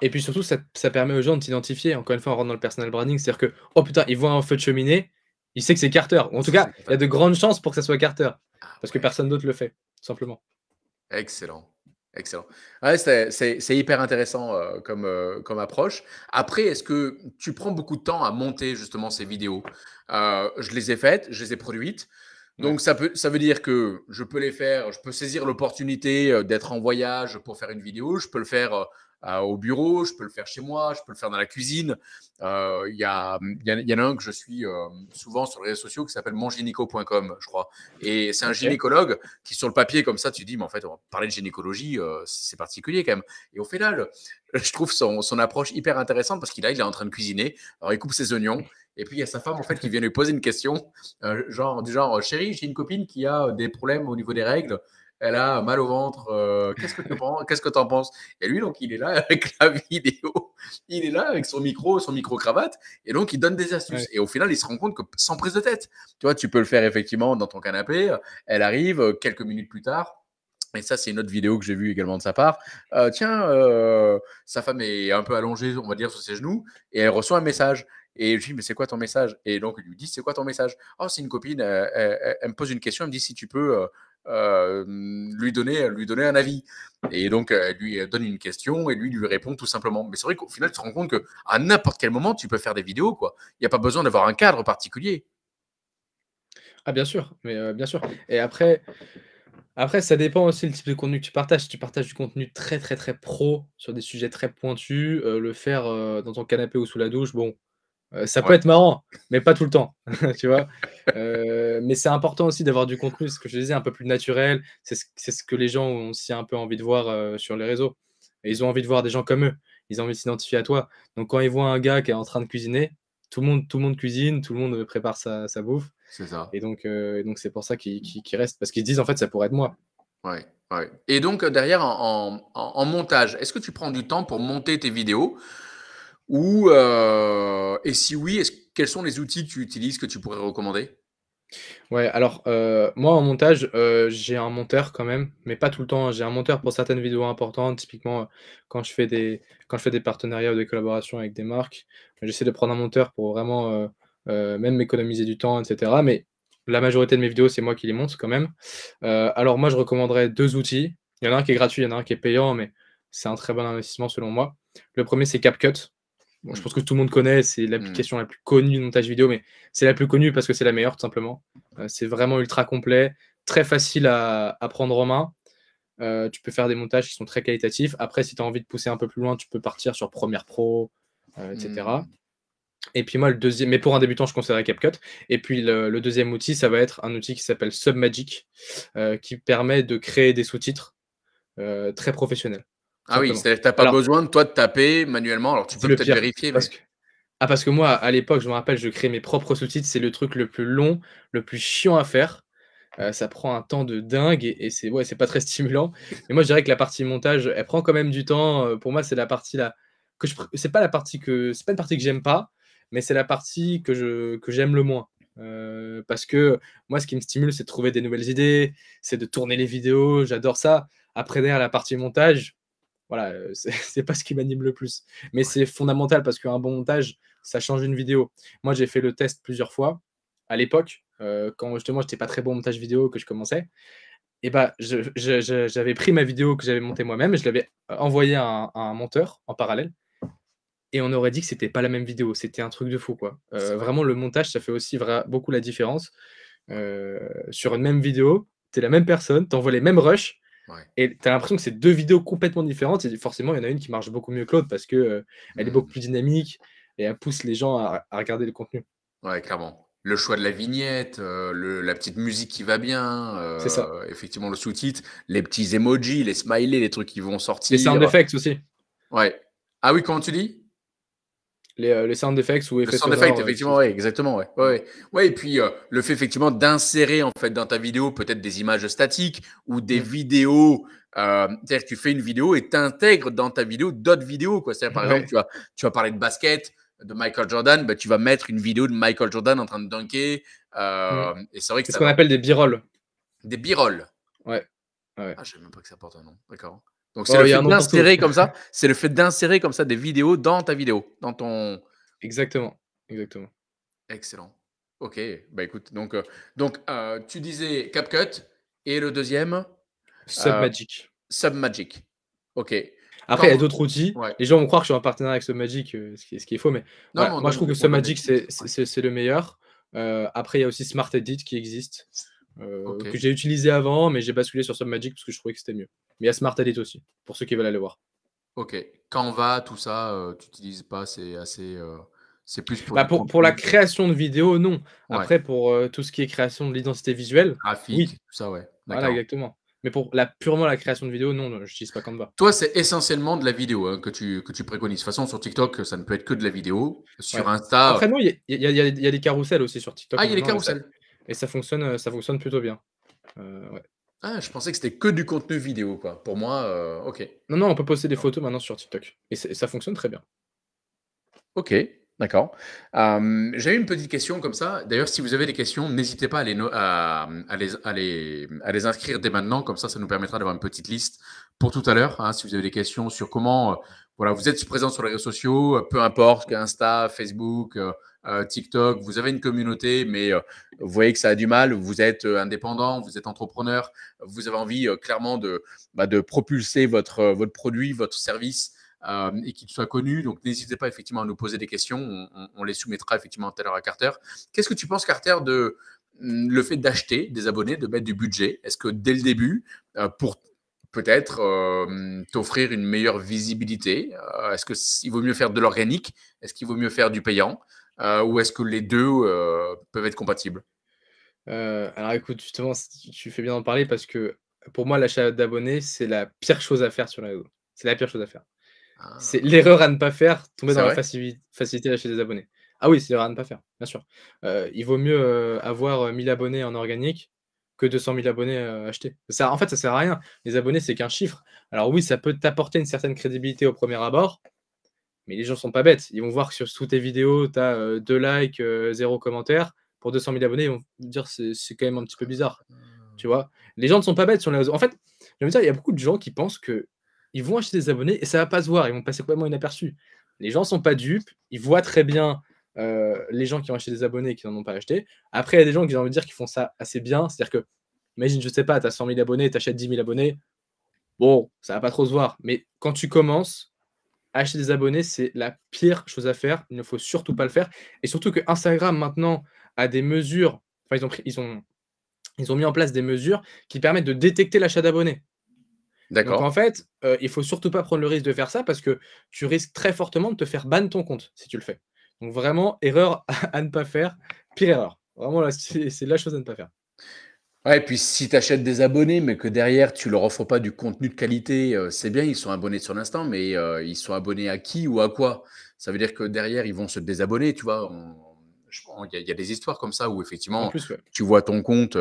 et puis surtout, ça permet aux gens de t'identifier. Encore une fois, on rentre dans le personal branding, c'est-à-dire que, oh putain, il voit un feu de cheminée, il sait que c'est Carter. Ou en tout cas, il y a de grandes chances pour que ça soit Carter, Ah parce que ouais, personne d'autre le fait, tout simplement. excellent. Excellent. Ouais, c'est hyper intéressant comme approche. Après, est-ce que tu prends beaucoup de temps à monter justement ces vidéos? Je les ai faites, je les ai produites. Ouais. Donc, ça veut dire que je peux les faire, je peux saisir l'opportunité d'être en voyage pour faire une vidéo, je peux le faire au bureau, je peux le faire chez moi, je peux le faire dans la cuisine. Il y en a un que je suis souvent sur les réseaux sociaux qui s'appelle mongynéco.com, je crois. Et c'est un Ok. gynécologue qui, sur le papier, comme ça, tu te dis, mais en fait, on va parler de gynécologie, c'est particulier quand même. Et au final, je trouve son approche hyper intéressante parce qu'il est en train de cuisiner. Alors, il coupe ses oignons. Et puis, il y a sa femme, en fait, qui vient lui poser une question, du genre, chérie, j'ai une copine qui a des problèmes au niveau des règles. Elle a mal au ventre. Qu'est-ce que tu en penses? Et lui, donc, il est là avec la vidéo. Il est là avec son micro-cravate. Et donc, il donne des astuces. Ouais. Et au final, il se rend compte que sans prise de tête, tu vois, tu peux le faire effectivement dans ton canapé. Elle arrive quelques minutes plus tard. Et ça, c'est une autre vidéo que j'ai vue également de sa part. Tiens, sa femme est un peu allongée, on va dire, sur ses genoux, et elle reçoit un message. Et je dis, mais c'est quoi ton message? Et donc, il lui dit, c'est quoi ton message? Oh, c'est une copine, elle me pose une question, elle me dit si tu peux lui donner un avis. Et donc, elle lui donne une question et lui répond tout simplement. Mais c'est vrai qu'au final, tu te rends compte qu'à n'importe quel moment, tu peux faire des vidéos, quoi. Il n'y a pas besoin d'avoir un cadre particulier. Ah, bien sûr, mais bien sûr. Et après, ça dépend aussi le type de contenu que tu partages. Si tu partages du contenu très, très, très pro sur des sujets très pointus, le faire dans ton canapé ou sous la douche, bon, ça peut Ouais, être marrant, mais pas tout le temps, tu vois? Mais c'est important aussi d'avoir du contenu, ce que je disais, un peu plus naturel. C'est ce que les gens ont aussi un peu envie de voir sur les réseaux. Et ils ont envie de voir des gens comme eux. Ils ont envie de s'identifier à toi. Donc quand ils voient un gars qui est en train de cuisiner, tout le monde cuisine, tout le monde prépare sa bouffe. c'est ça. Et donc c'est pour ça qu'ils restent. Parce qu'ils se disent, en fait, ça pourrait être moi. Ouais, ouais. Et donc, derrière, en montage, est-ce que tu prends du temps pour monter tes vidéos? Ou, et si oui, quels sont les outils que tu utilises que tu pourrais recommander? Ouais, alors, moi en montage, j'ai un monteur quand même, mais pas tout le temps, hein. J'ai un monteur pour certaines vidéos importantes, typiquement, quand je fais des partenariats ou des collaborations avec des marques, j'essaie de prendre un monteur pour vraiment, même m'économiser du temps et cetera, mais la majorité de mes vidéos, c'est moi qui les monte quand même. Alors moi, je recommanderais 2 outils. Il y en a un qui est gratuit, il y en a un qui est payant, mais c'est un très bon investissement selon moi. Le premier c'est CapCut. Bon, je Mmh. pense que tout le monde connaît, c'est Mmh. l'application la plus connue de montage vidéo, mais c'est la plus connue parce que c'est la meilleure, tout simplement. C'est vraiment ultra complet, très facile à prendre en main. Tu peux faire des montages qui sont très qualitatifs. Après, si tu as envie de pousser un peu plus loin, tu peux partir sur Premiere Pro, et cetera. Mmh. Et puis moi, le deuxième, mais pour un débutant, je conseillerais CapCut. Et puis le deuxième outil, ça va être un outil qui s'appelle Submagic, qui permet de créer des sous-titres très professionnels, tout Ah oui, simplement. c'est-à-dire que tu as pas Alors, besoin de toi de taper manuellement. Alors tu c'est peux le peut-être pire, vérifier, parce mais que parce que moi, à l'époque, je me rappelle, je créais mes propres sous-titres. C'est le truc le plus long, le plus chiant à faire. Ça prend un temps de dingue et c'est ouais, c'est pas très stimulant. Mais moi, je dirais que la partie montage, elle prend quand même du temps. Pour moi, c'est la partie là que c'est pas une partie que j'aime pas, mais c'est la partie que j'aime le moins. Parce que moi, ce qui me stimule, c'est de trouver des nouvelles idées, c'est de tourner les vidéos, j'adore ça. Après derrière la partie montage, voilà, c'est pas ce qui m'anime le plus. Mais ouais. c'est fondamental parce qu'un bon montage, ça change une vidéo. Moi, j'ai fait le test plusieurs fois. À l'époque, quand justement j'étais pas très bon au montage vidéo, que je commençais, et bah, j'avais pris ma vidéo que j'avais montée moi-même et je l'avais envoyée à un monteur en parallèle et on aurait dit que c'était pas la même vidéo. C'était un truc de fou, quoi. C'est vrai. Vraiment, le montage, ça fait aussi beaucoup la différence. Sur une même vidéo, tu es la même personne, tu envoies les mêmes rushs, Ouais. Et tu as l'impression que c'est 2 vidéos complètement différentes et forcément, il y en a une qui marche beaucoup mieux que l'autre parce que, elle est beaucoup plus dynamique et elle pousse les gens à regarder le contenu. Ouais, clairement. Le choix de la vignette, la petite musique qui va bien, C'est ça. effectivement le sous-titre, les petits emojis, les smileys, les trucs qui vont Les sortir. sound effects aussi. Ouais. Ah oui, comment tu dis? Les sound effects ou Le effets sound effect, sonores, effectivement, ouais, exactement, ouais. Ouais, ouais. Ouais, et puis le fait effectivement d'insérer en fait dans ta vidéo peut-être des images statiques ou des vidéos. C'est-à-dire que tu fais une vidéo et t'intègres dans ta vidéo d'autres vidéos, quoi. C'est-à-dire, par exemple, Ouais. tu vas parler de basket, de Michael Jordan, bah, tu vas mettre une vidéo de Michael Jordan en train de dunker. Et c'est vrai que C'est ce ça qu'on va. appelle des b-rolls. Des b-rolls. Ouais. Ouais. Ah, je ne savais même pas que ça porte un nom. D'accord. Donc, c'est Oh, le il y a fait un nom pour tout. d'insérer comme ça. C'est le fait d'insérer comme ça des vidéos dans ta vidéo, dans ton. Exactement, exactement. Excellent. Ok. Bah écoute, donc tu disais CapCut et le deuxième, euh, Submagic. Submagic. Ok. Après, il y a Quand. d'autres outils. Ouais. Les gens vont croire que je suis en partenariat avec Submagic, ce qui est faux, mais Non, mais voilà, moi je trouve que on donne Submagic, des tips. Ouais. c'est le meilleur. Après, il y a aussi Smart Edit qui existe, Ok. que j'ai utilisé avant, mais j'ai basculé sur Submagic parce que je trouvais que c'était mieux. Mais il y a Smart Edit aussi, pour ceux qui veulent aller voir. Ok. Canva, tout ça, tu n'utilises pas. C'est assez. C'est plus pour Bah, du pour la contenu. création de vidéos, non. Ouais. Après, pour tout ce qui est création de l'identité visuelle, Graphique, oui. tout ça, ouais. Voilà, D'accord. exactement. Mais pour purement la création de vidéos, non, je n'utilise pas Canva. Toi, c'est essentiellement de la vidéo hein, que tu préconises. De toute façon, sur TikTok, ça ne peut être que de la vidéo. Sur Ouais. Insta. Après, non, il y a des carousels aussi sur TikTok Ah, il y a les maintenant, carousels. et ça fonctionne plutôt bien. Ouais. Ah, je pensais que c'était que du contenu vidéo, quoi. Pour moi, ok. Non, on peut poster des Non. photos maintenant sur TikTok. Et ça fonctionne très bien. Ok, d'accord. J'avais une petite question comme ça. D'ailleurs, si vous avez des questions, n'hésitez pas à les inscrire dès maintenant. Comme ça nous permettra d'avoir une petite liste pour tout à l'heure. Hein, si vous avez des questions sur comment voilà, vous êtes présent sur les réseaux sociaux, peu importe, Insta, Facebook, TikTok, vous avez une communauté, mais vous voyez que ça a du mal, vous êtes indépendant, vous êtes entrepreneur, vous avez envie clairement de propulser votre produit, votre service et qu'il soit connu. Donc, n'hésitez pas effectivement à nous poser des questions. On les soumettra effectivement tout à l'heure à Carter. Qu'est-ce que tu penses, Carter, de le fait d'acheter des abonnés, de mettre du budget? Est-ce que dès le début, pour peut-être t'offrir une meilleure visibilité, est-ce qu'il vaut mieux faire de l'organique? Est-ce qu'il vaut mieux faire du payant? Ou est-ce que les deux peuvent être compatibles? Alors écoute, justement, tu fais bien d'en parler parce que pour moi, l'achat d'abonnés, c'est la pire chose à faire sur les réseaux. C'est la pire chose à faire. C'est Ah, l'erreur à ne pas faire, tomber c'est dans la vrai? facilité d'acheter des abonnés. Ah oui, c'est l'erreur à ne pas faire, bien sûr. Il vaut mieux avoir 1000 abonnés en organique que 200 000 abonnés achetés. En fait, ça sert à rien. Les abonnés, c'est qu'un chiffre. Alors oui, ça peut t'apporter une certaine crédibilité au premier abord, mais les gens sont pas bêtes. Ils vont voir que sur sous tes vidéos, tu as 2 likes, 0 commentaire. Pour 200 000 abonnés, ils vont dire c'est quand même un petit peu bizarre. Tu vois? Les gens ne sont pas bêtes sur les réseaux. En fait, je veux dire, il y a beaucoup de gens qui pensent que ils vont acheter des abonnés et ça va pas se voir. Ils vont passer complètement inaperçus. Les gens sont pas dupes. Ils voient très bien les gens qui ont acheté des abonnés et qui n'en ont pas acheté. Après, il y a des gens qui ont envie de dire qu'ils font ça assez bien. C'est-à-dire que, imagine, je sais pas, tu as 100 000 abonnés, tu achètes 10 000 abonnés. Bon, ça va pas trop se voir. Mais quand tu commences, acheter des abonnés, c'est la pire chose à faire. Il ne faut surtout pas le faire. Et surtout que Instagram maintenant a des mesures. Enfin, ils ont mis en place des mesures qui permettent de détecter l'achat d'abonnés. Donc en D'accord. fait, il faut surtout pas prendre le risque de faire ça parce que tu risques très fortement de te faire ban ton compte si tu le fais. Donc vraiment, erreur à ne pas faire, pire erreur. Vraiment là, c'est la chose à ne pas faire. Ouais, et puis si tu achètes des abonnés, mais que derrière, tu leur offres pas du contenu de qualité, c'est bien, ils sont abonnés sur l'instant, mais ils sont abonnés à qui ou à quoi? Ça veut dire que derrière, ils vont se désabonner, tu vois. Il y a des histoires comme ça où En effectivement, plus, ouais. tu vois ton compte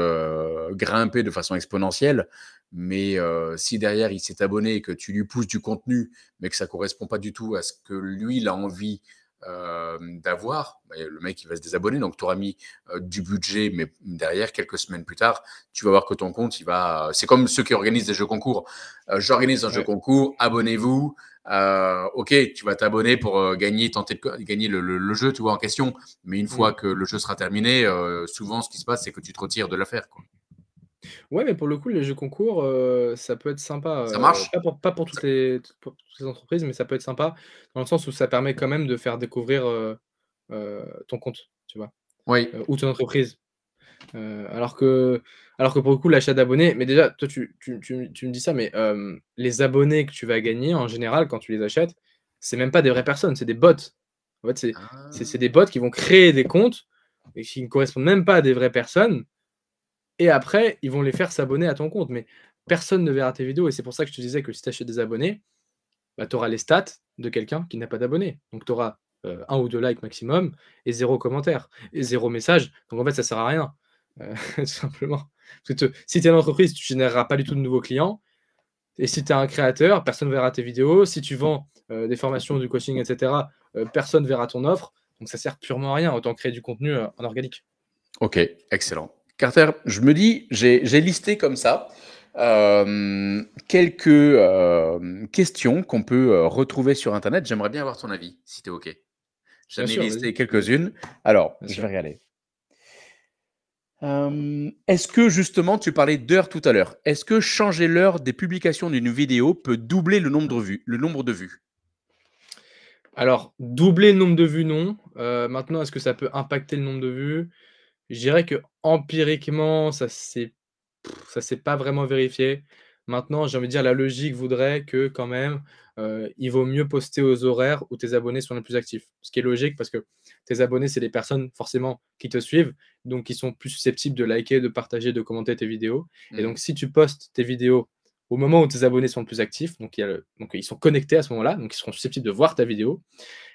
grimper de façon exponentielle, mais si derrière, il s'est abonné et que tu lui pousses du contenu, mais que ça correspond pas du tout à ce que lui, il a envie d'avoir, bah, le mec, il va se désabonner. Donc, tu auras mis du budget, mais derrière, quelques semaines plus tard, tu vas voir que ton compte, il va. C'est comme ceux qui organisent des jeux concours. J'organise un jeu Ouais. concours, abonnez-vous. Ok, tu vas t'abonner pour tenter de gagner le jeu, tu vois, en question. Mais une fois Mmh. que le jeu sera terminé, souvent, ce qui se passe, c'est que tu te retires de l'affaire, quoi. Ouais, mais pour le coup, les jeux concours, ça peut être sympa, Ça marche? pas pour toutes les entreprises, mais ça peut être sympa dans le sens où ça permet quand même de faire découvrir, ton compte, tu vois? Oui. Ou ton entreprise. Alors que pour le coup, l'achat d'abonnés, mais déjà, toi, tu me dis ça, mais les abonnés que tu vas gagner, en général, quand tu les achètes, c'est même pas des vraies personnes, c'est des bots. En fait, c'est des bots qui vont créer des comptes et qui ne correspondent même pas à des vraies personnes. Et après, ils vont les faire s'abonner à ton compte. Mais personne ne verra tes vidéos. Et c'est pour ça que je te disais que si tu achètes des abonnés, bah, tu auras les stats de quelqu'un qui n'a pas d'abonnés. Donc, tu auras 1 ou 2 likes maximum et 0 commentaire et 0 message. Donc, en fait, ça ne sert à rien, tout simplement. Parce que si tu es une entreprise, tu ne généreras pas du tout de nouveaux clients. Et si tu es un créateur, personne ne verra tes vidéos. Si tu vends des formations, du coaching, etc., personne ne verra ton offre. Donc, ça sert purement à rien. Autant créer du contenu en organique. Ok, excellent. Carter, je me dis, j'ai listé comme ça quelques questions qu'on peut retrouver sur Internet. J'aimerais bien avoir ton avis, si tu es OK. J'en Bien ai sûr, listé vas-y. quelques-unes. Alors, Bien je sûr. vais regarder. Est-ce que justement, tu parlais d'heures tout à l'heure, est-ce que changer l'heure des publications d'une vidéo peut doubler le nombre de vues, Alors, doubler le nombre de vues, non. Maintenant, est-ce que ça peut impacter le nombre de vues? Je dirais que empiriquement, ça s'est pas vraiment vérifié. Maintenant, j'ai envie de dire, la logique voudrait que quand même, il vaut mieux poster aux horaires où tes abonnés sont les plus actifs. Ce qui est logique parce que tes abonnés, c'est des personnes forcément qui te suivent, donc qui sont plus susceptibles de liker, de partager, de commenter tes vidéos. Et Mhm. donc, si tu postes tes vidéos au moment où tes abonnés sont le plus actifs, donc donc ils sont connectés à ce moment-là, donc ils seront susceptibles de voir ta vidéo,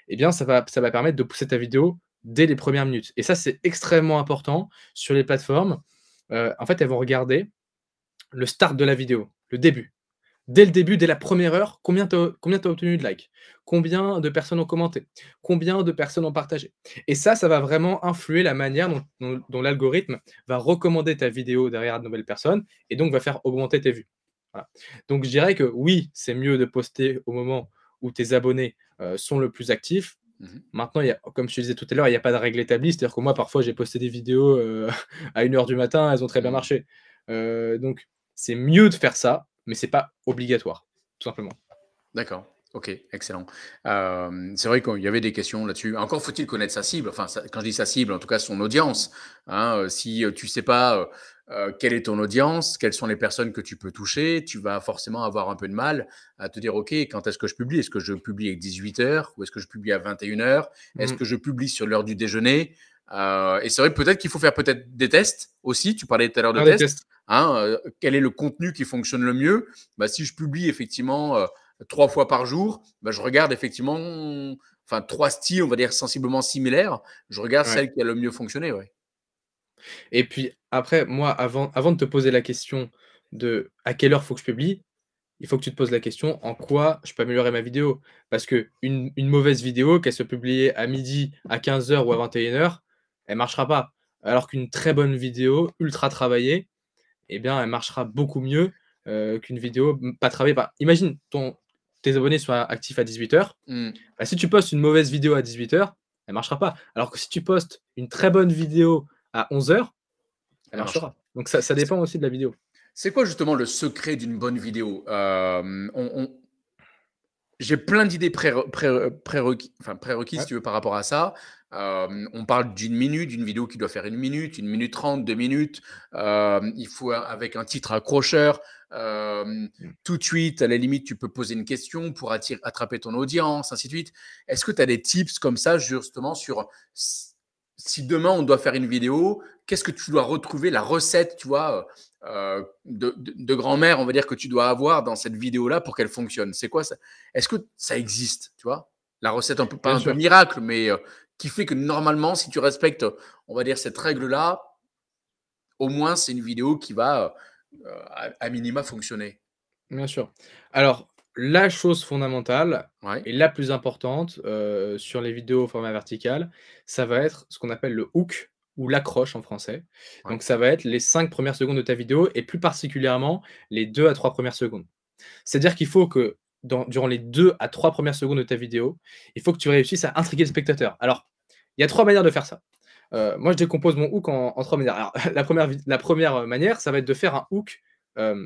eh bien, ça va permettre de pousser ta vidéo dès les premières minutes. Et ça, c'est extrêmement important sur les plateformes. En fait, elles vont regarder le start de la vidéo, le début. Dès le début, dès la première heure, combien tu as obtenu de likes? Combien de personnes ont commenté? Combien de personnes ont partagé? Et ça va vraiment influer la manière dont l'algorithme va recommander ta vidéo derrière de nouvelles personnes et donc va faire augmenter tes vues. Voilà. Donc je dirais que oui, c'est mieux de poster au moment où tes abonnés sont le plus actifs. Mhm. Maintenant, comme je te disais tout à l'heure, il n'y a pas de règle établie. C'est-à-dire que moi, parfois, j'ai posté des vidéos à 1h du matin, elles ont très bien Mhm. marché. Donc, c'est mieux de faire ça, mais c'est pas obligatoire, tout simplement. D'accord. Ok, excellent. C'est vrai qu'il y avait des questions là-dessus. Encore faut-il connaître sa cible. Enfin, quand je dis sa cible, en tout cas son audience. Hein, si tu sais pas quelle est ton audience, quelles sont les personnes que tu peux toucher, tu vas forcément avoir un peu de mal à te dire, OK, quand est-ce que je publie? Est-ce que je publie à 18h ou est-ce que je publie à 21h? Est-ce que je publie sur l'heure du déjeuner? Et c'est vrai peut-être qu'il faut faire peut-être des tests aussi. Tu parlais tout à l'heure de Faire des tests. tests. Hein, quel est le contenu qui fonctionne le mieux? Bah, si je publie effectivement 3 fois par jour, bah, je regarde effectivement, enfin 3 styles, on va dire sensiblement similaires. Je regarde Ouais. celle qui a le mieux fonctionné, ouais. Et puis après, moi, avant de te poser la question de à quelle heure faut que je publie, il faut que tu te poses la question en quoi je peux améliorer ma vidéo. Parce qu'une mauvaise vidéo, qu'elle soit publiée à midi, à 15h ou à 21h, elle marchera pas. Alors qu'une très bonne vidéo, ultra travaillée, eh bien, elle marchera beaucoup mieux qu'une vidéo pas travaillée. Imagine, tes abonnés sont actifs à 18h. Mmh. Bah, si tu postes une mauvaise vidéo à 18h, elle marchera pas. Alors que si tu postes une très bonne vidéo à 11h, elle Elle marchera. marchera. Donc ça C'est dépend aussi de la vidéo. c'est quoi justement le secret d'une bonne vidéo? J'ai plein d'idées prérequises, si Ouais. tu veux, par rapport à ça. On parle d'une minute, d'une vidéo qui doit faire 1 minute 30, 2 minutes. Il faut avec un titre accrocheur. Mmh. Tout de suite, à la limite, tu peux poser une question pour attraper ton audience, ainsi de suite. Est-ce que tu as des tips comme ça, justement, sur si demain on doit faire une vidéo, qu'est-ce que tu dois retrouver, la recette, tu vois, de grand-mère, on va dire, que tu dois avoir dans cette vidéo-là pour qu'elle fonctionne? C'est quoi ça? Est-ce que ça existe, tu vois? La recette, pas Bien un peu sûr. miracle, mais qui fait que normalement, si tu respectes, on va dire, cette règle-là, au moins, c'est une vidéo qui va, à minima, fonctionner. Bien sûr. Alors, la chose fondamentale Ouais. et la plus importante, sur les vidéos au format vertical, ça va être ce qu'on appelle le hook ou l'accroche en français. Ouais. Donc ça va être les 5 premières secondes de ta vidéo et plus particulièrement les 2 à 3 premières secondes. C'est-à-dire qu'il faut que durant les 2 à 3 premières secondes de ta vidéo, il faut que tu réussisses à intriguer le spectateur. Alors, il y a 3 manières de faire ça. Moi, je décompose mon hook en 3 manières. Alors, la première manière, ça va être de faire un hook,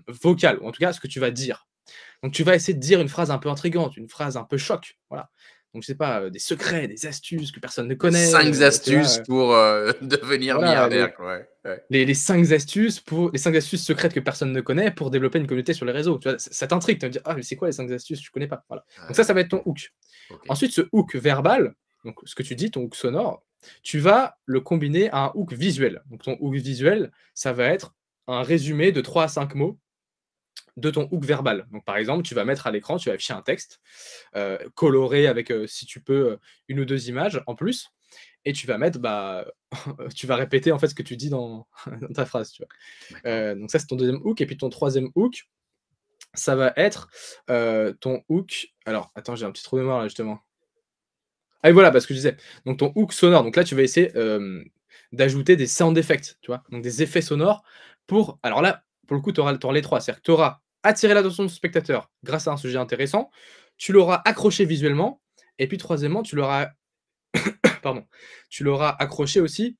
vocal ou en tout cas ce que tu vas dire. Donc tu vas essayer de dire une phrase un peu intrigante, une phrase un peu choc, voilà. Donc, je sais pas, des secrets, des astuces que personne ne connaît. 5 Tu vois, astuces pour devenir voilà, milliardaire. Quoi. Ouais. les 5 astuces les 5 astuces secrètes que personne ne connaît pour développer une communauté sur les réseaux. Tu vois, ça t'intrigue. Tu vas me dire, ah, mais c'est quoi les 5 astuces? Je connais pas. Voilà. Donc, ça va être ton hook. Ok. Ensuite, ce hook verbal, donc ce que tu dis, ton hook sonore, tu vas le combiner à un hook visuel. Donc, ton hook visuel, ça va être un résumé de 3 à 5 mots de ton hook verbal. Donc, par exemple, tu vas mettre à l'écran, tu vas afficher un texte coloré avec, si tu peux, une ou 2 images en plus. Et tu vas mettre, tu vas répéter en fait ce que tu dis dans, dans ta phrase. Tu vois. Donc, ça, c'est ton deuxième hook. Et puis, ton troisième hook, ça va être ton hook. Alors, attends, j'ai un petit trou de mémoire là, justement. Ah, et voilà, parce que je disais. Donc, ton hook sonore. Donc là, tu vas essayer d'ajouter des sound effects, tu vois, donc des effets sonores pour. Alors là, pour le coup, tu auras les trois. C'est-à-dire que tu auras attiré l'attention du spectateur grâce à un sujet intéressant, tu l'auras accroché visuellement, et puis troisièmement, tu l'auras pardon, tu l'auras accroché aussi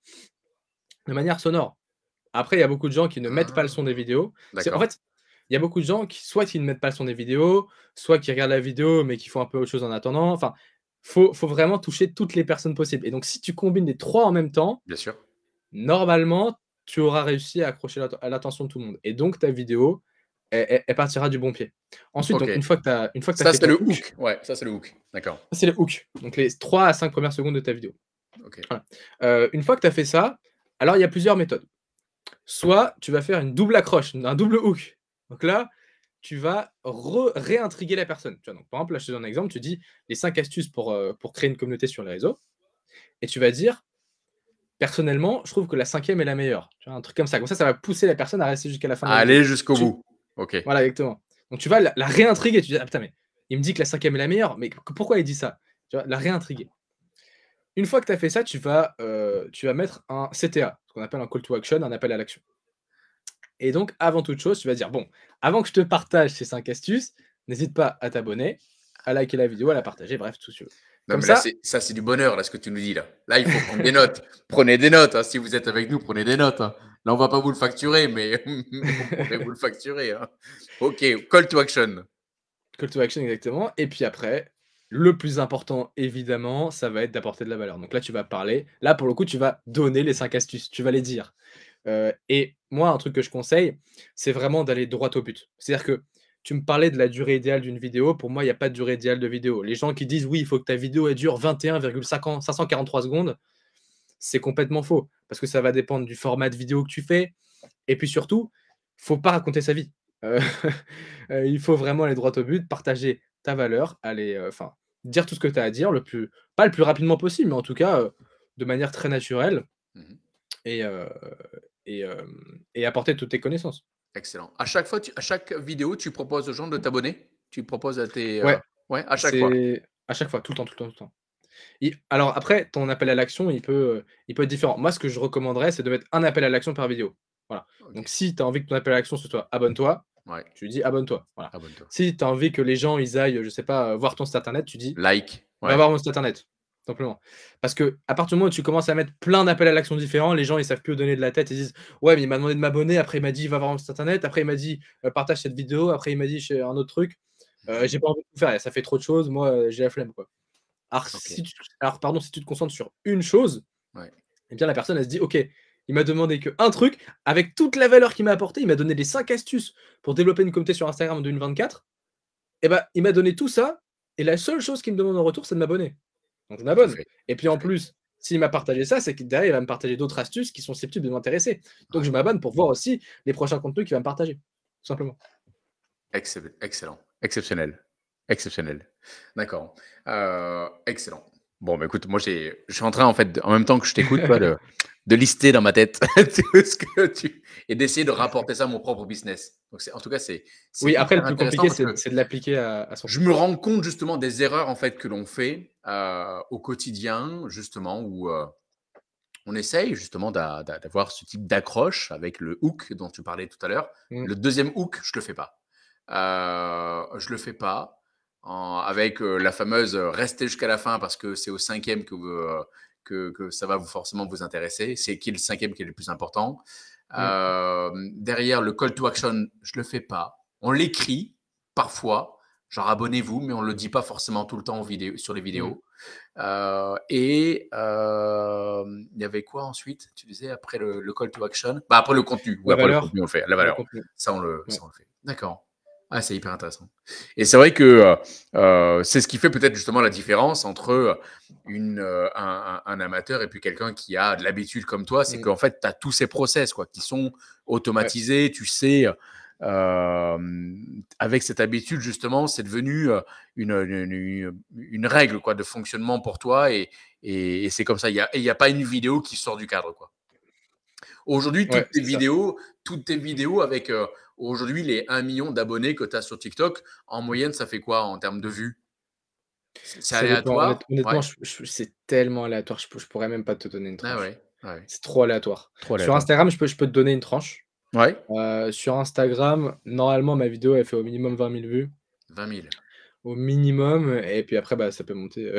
de manière sonore. Après, il y a beaucoup de gens qui ne mettent pas le son des vidéos. En D'accord. fait, il y a beaucoup de gens qui ne mettent pas le son des vidéos, soit qui regardent la vidéo mais qui font un peu autre chose en attendant. Enfin, faut vraiment toucher toutes les personnes possibles. Et donc, si tu combines les trois en même temps, Bien sûr. normalement, tu auras réussi à accrocher l'attention de tout le monde. Et donc, ta vidéo, elle partira du bon pied. Ensuite, Ok. donc, une fois que tu as Ça, fait c'est ton le hook, hook. Ouais, ça, c'est le hook. D'accord. ça, c'est le hook. Donc, les 3 à 5 premières secondes de ta vidéo. Ok. Voilà. Une fois que tu as fait ça, alors il y a plusieurs méthodes. Soit tu vas faire une double accroche, un double hook. Donc là, tu vas réintriguer la personne. Tu vois, donc, par exemple, là, je te donne un exemple. Tu dis les 5 astuces pour créer une communauté sur les réseaux. Et tu vas dire, personnellement, je trouve que la 5e est la meilleure. Tu vois, un truc comme ça. Comme ça va pousser la personne à rester jusqu'à la fin de la vidéo. Aller jusqu'au bout. Ok. Voilà, exactement. Donc tu vas la réintriguer. Tu dis, ah putain, mais il me dit que la 5e est la meilleure. Mais pourquoi il dit ça? Tu vois, la réintriguer. Une fois que tu as fait ça, tu vas mettre un CTA, ce qu'on appelle un call to action, un appel à l'action. Et donc, avant toute chose, tu vas dire, bon, avant que je te partage ces 5 astuces, n'hésite pas à t'abonner, à liker la vidéo, à la partager, bref, tout ce que tu veux. Non, Comme mais là, ça, c'est du bonheur, là, ce que tu nous dis, là. Là, il faut prendre des notes. Prenez des notes, hein. Si vous êtes avec nous, prenez des notes, hein. Là, on va pas vous le facturer, mais on pourrait vous le facturer, hein. Ok, call to action. call to action, exactement. Et puis après, le plus important, évidemment, ça va être d'apporter de la valeur. Donc là, tu vas parler. Là, pour le coup, tu vas donner les 5 astuces. Tu vas les dire. Et moi, un truc que je conseille, c'est vraiment d'aller droit au but. C'est-à-dire que tu me parlais de la durée idéale d'une vidéo. Pour moi, il n'y a pas de durée idéale de vidéo. Les gens qui disent oui, il faut que ta vidéo elle dure 21,543 secondes, c'est complètement faux. Parce que ça va dépendre du format de vidéo que tu fais. Et puis surtout, faut pas raconter sa vie. Euh, il faut vraiment aller droit au but, partager ta valeur, aller, dire tout ce que tu as à dire, pas le plus rapidement possible, mais en tout cas de manière très naturelle Mhm. et, et apporter toutes tes connaissances. Excellent. À chaque fois, à chaque vidéo, tu proposes aux gens de t'abonner? Tu proposes à tes. Ouais, Ouais, à chaque fois. c'est à chaque fois, tout le temps, tout le temps, tout le temps. Alors après, ton appel à l'action, il peut être différent. Moi, ce que je recommanderais, c'est de mettre un appel à l'action par vidéo. Voilà. Ok. Donc, si tu as envie que ton appel à l'action, ce soit abonne-toi, Ouais, tu dis abonne-toi. Voilà. abonne-toi. Si tu as envie que les gens ils aillent, je sais pas, voir ton site internet, tu dis Like. va Ouais. voir mon site internet. Simplement. Parce que à partir du moment où tu commences à mettre plein d'appels à l'action différents, les gens ils savent plus où donner de la tête. Ils disent ouais, mais il m'a demandé de m'abonner. Après, il m'a dit va voir mon site internet. Après, il m'a dit partage cette vidéo. Après, il m'a dit un autre truc. J'ai pas envie de tout faire. Ça fait trop de choses. Moi, j'ai la flemme. Quoi. Alors, Ok. si tu te concentres sur une chose, Ouais. eh bien la personne elle se dit ok, il m'a demandé qu'un truc avec toute la valeur qu'il m'a apporté. Il m'a donné les 5 astuces pour développer une communauté sur Instagram en 2024. Et ben, il m'a donné tout ça. Et la seule chose qu'il me demande en retour, c'est de m'abonner. Donc je Tout à m'abonne. fait. Et puis en plus, s'il m'a partagé ça, c'est que derrière, il va me partager d'autres astuces qui sont susceptibles de m'intéresser. Donc Ouais. je m'abonne pour voir aussi les prochains contenus qu'il va me partager. Tout simplement. Excellent. Exceptionnel. Exceptionnel. D'accord. Excellent. Bon, bah, écoute, moi, je suis en train, en fait, en même temps que je t'écoute, de lister dans ma tête tout ce que et d'essayer de rapporter ça à mon propre business. Donc, en tout cas, c'est Oui, après, le hyper plus intéressant compliqué, parce que c'est de l'appliquer à son. je me rends compte justement des erreurs en fait que l'on fait au quotidien, justement, où on essaye justement d'avoir ce type d'accroche avec le hook dont tu parlais tout à l'heure. Mm. Le deuxième hook, je le fais pas. Je le fais pas avec la fameuse rester jusqu'à la fin parce que c'est au 5e que ça va forcément vous intéresser. C'est qui le 5e qui est le plus important. Derrière le call to action, je le fais pas. On l'écrit parfois, genre abonnez-vous, mais on le dit pas forcément tout le temps sur les vidéos. Il y avait quoi ensuite? Tu disais après le call to action? Bah, après le contenu. Oui, La après le valeur, contenu, on le fait. La le valeur. contenu. Ça, on le Ouais. fait. D'accord. Ah, c'est hyper intéressant. Et c'est vrai que c'est ce qui fait peut-être justement la différence entre un amateur et puis quelqu'un qui a de l'habitude comme toi. C'est Mm. qu'en fait, tu as tous ces process quoi, qui sont Ouais. automatisés. Tu sais, avec cette habitude, justement, c'est devenu une règle quoi, de fonctionnement pour toi. Et c'est comme ça. Il y a pas une vidéo qui sort du cadre. Quoi. Aujourd'hui, Ouais, c'est ça. toutes tes vidéos avec aujourd'hui les 1 million d'abonnés que tu as sur TikTok, en moyenne, ça fait quoi en termes de vues? C'est Ça dépend. aléatoire? Honnêtement, Ouais. c'est tellement aléatoire. Je pourrais même pas te donner une Ah tranche. ouais. Ouais. C'est trop aléatoire. Trop Sur aléatoire. Instagram, je peux te donner une tranche. Ouais. Sur Instagram, normalement, ma vidéo, elle fait au minimum 20 000 vues. 20 000. Au minimum. Et puis après, bah, ça peut monter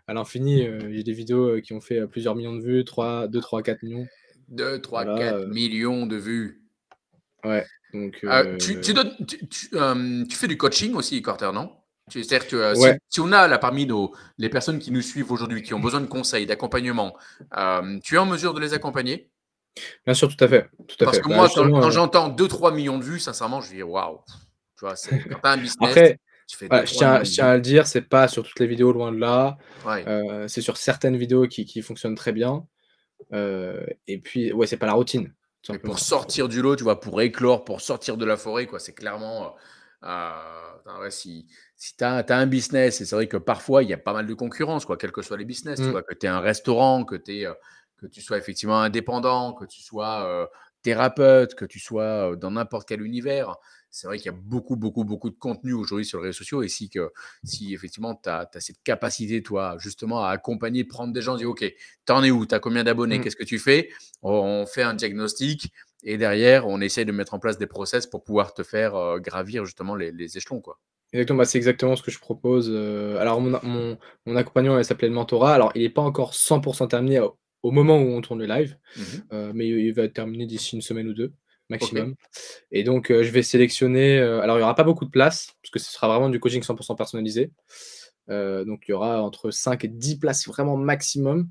à l'infini. J'ai des vidéos qui ont fait plusieurs millions de vues, 2, 3, 4 millions. 2, 3, Voilà. 4 millions de vues. Ouais. Donc, Tu fais du coaching aussi, Carter, non? C'est-à-dire que ouais, si on a là parmi les personnes qui nous suivent aujourd'hui, qui ont besoin de conseils, d'accompagnement, tu es en mesure de les accompagner? bien sûr, tout à fait. Tout à Parce fait. que Bah, moi, justement, quand j'entends 2-3 millions de vues, sincèrement, je dis waouh. Tu vois, quand tu as un business, après, tu fais voilà, 2-3 millions je de tiens à vues. le dire, c'est pas sur toutes les vidéos, loin de là. Ouais. C'est sur certaines vidéos qui fonctionnent très bien. Et puis, ouais, c'est pas la routine, tout Mais pour simplement. sortir du lot, tu vois, pour éclore, pour sortir de la forêt, quoi, c'est clairement. Ouais, si tu as un business, et c'est vrai que parfois, il y a pas mal de concurrence, quoi, quels que soient les business, tu Mmh. vois, que tu aies un restaurant, que tu sois effectivement indépendant, que tu sois thérapeute, que tu sois dans n'importe quel univers. C'est vrai qu'il y a beaucoup, beaucoup, beaucoup de contenu aujourd'hui sur les réseaux sociaux. Et si effectivement, tu as cette capacité, toi, justement, à accompagner, prendre des gens, dire, OK, t'en es où? Tu as combien d'abonnés? Mmh. Qu'est-ce que tu fais? On fait un diagnostic et derrière, on essaie de mettre en place des process pour pouvoir te faire gravir justement les échelons. Quoi. Exactement, bah, c'est exactement ce que je propose. Alors mon accompagnement, il s'appelait le mentorat. Alors, il est pas encore 100 terminé au moment où on tourne le live, Mhm. mais il va être terminé d'ici une semaine ou 2 OK. maximum. Et donc, je vais sélectionner, alors il y aura pas beaucoup de place, parce que ce sera vraiment du coaching 100 personnalisé. Donc il y aura entre 5 et 10 places vraiment maximum.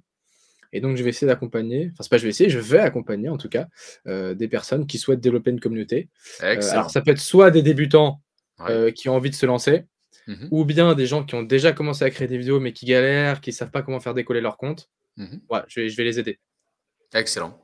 Et donc je vais essayer d'accompagner, enfin c'est pas je vais essayer, je vais accompagner en tout cas, des personnes qui souhaitent développer une communauté. Alors Excellent. ça peut être soit des débutants, Ouais. qui ont envie de se lancer, Mhm. ou bien des gens qui ont déjà commencé à créer des vidéos mais qui galèrent, qui savent pas comment faire décoller leur compte. Mhm. Voilà, je vais les aider. Excellent.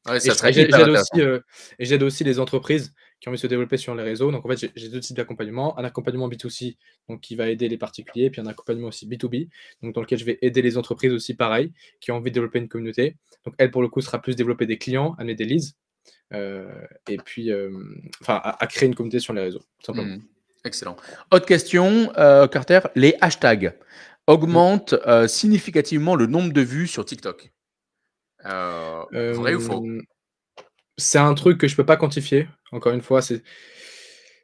Ouais, Et ça serait hyper intéressant. j'aide aussi les entreprises qui ont envie de se développer sur les réseaux. Donc en fait, j'ai 2 types d'accompagnement. Un accompagnement B2C, donc qui va aider les particuliers, puis un accompagnement aussi B2B, donc dans lequel je vais aider les entreprises aussi pareil, qui ont envie de développer une communauté. Donc elle, pour le coup, sera plus développer des clients, amener des leads, et puis, enfin à créer une communauté sur les réseaux, tout simplement. Mhm. Excellent. Autre question, Carter, les hashtags Mmh. augmentent significativement le nombre de vues sur TikTok. Vrai ou faux? C'est un truc que je peux pas quantifier. Encore une fois,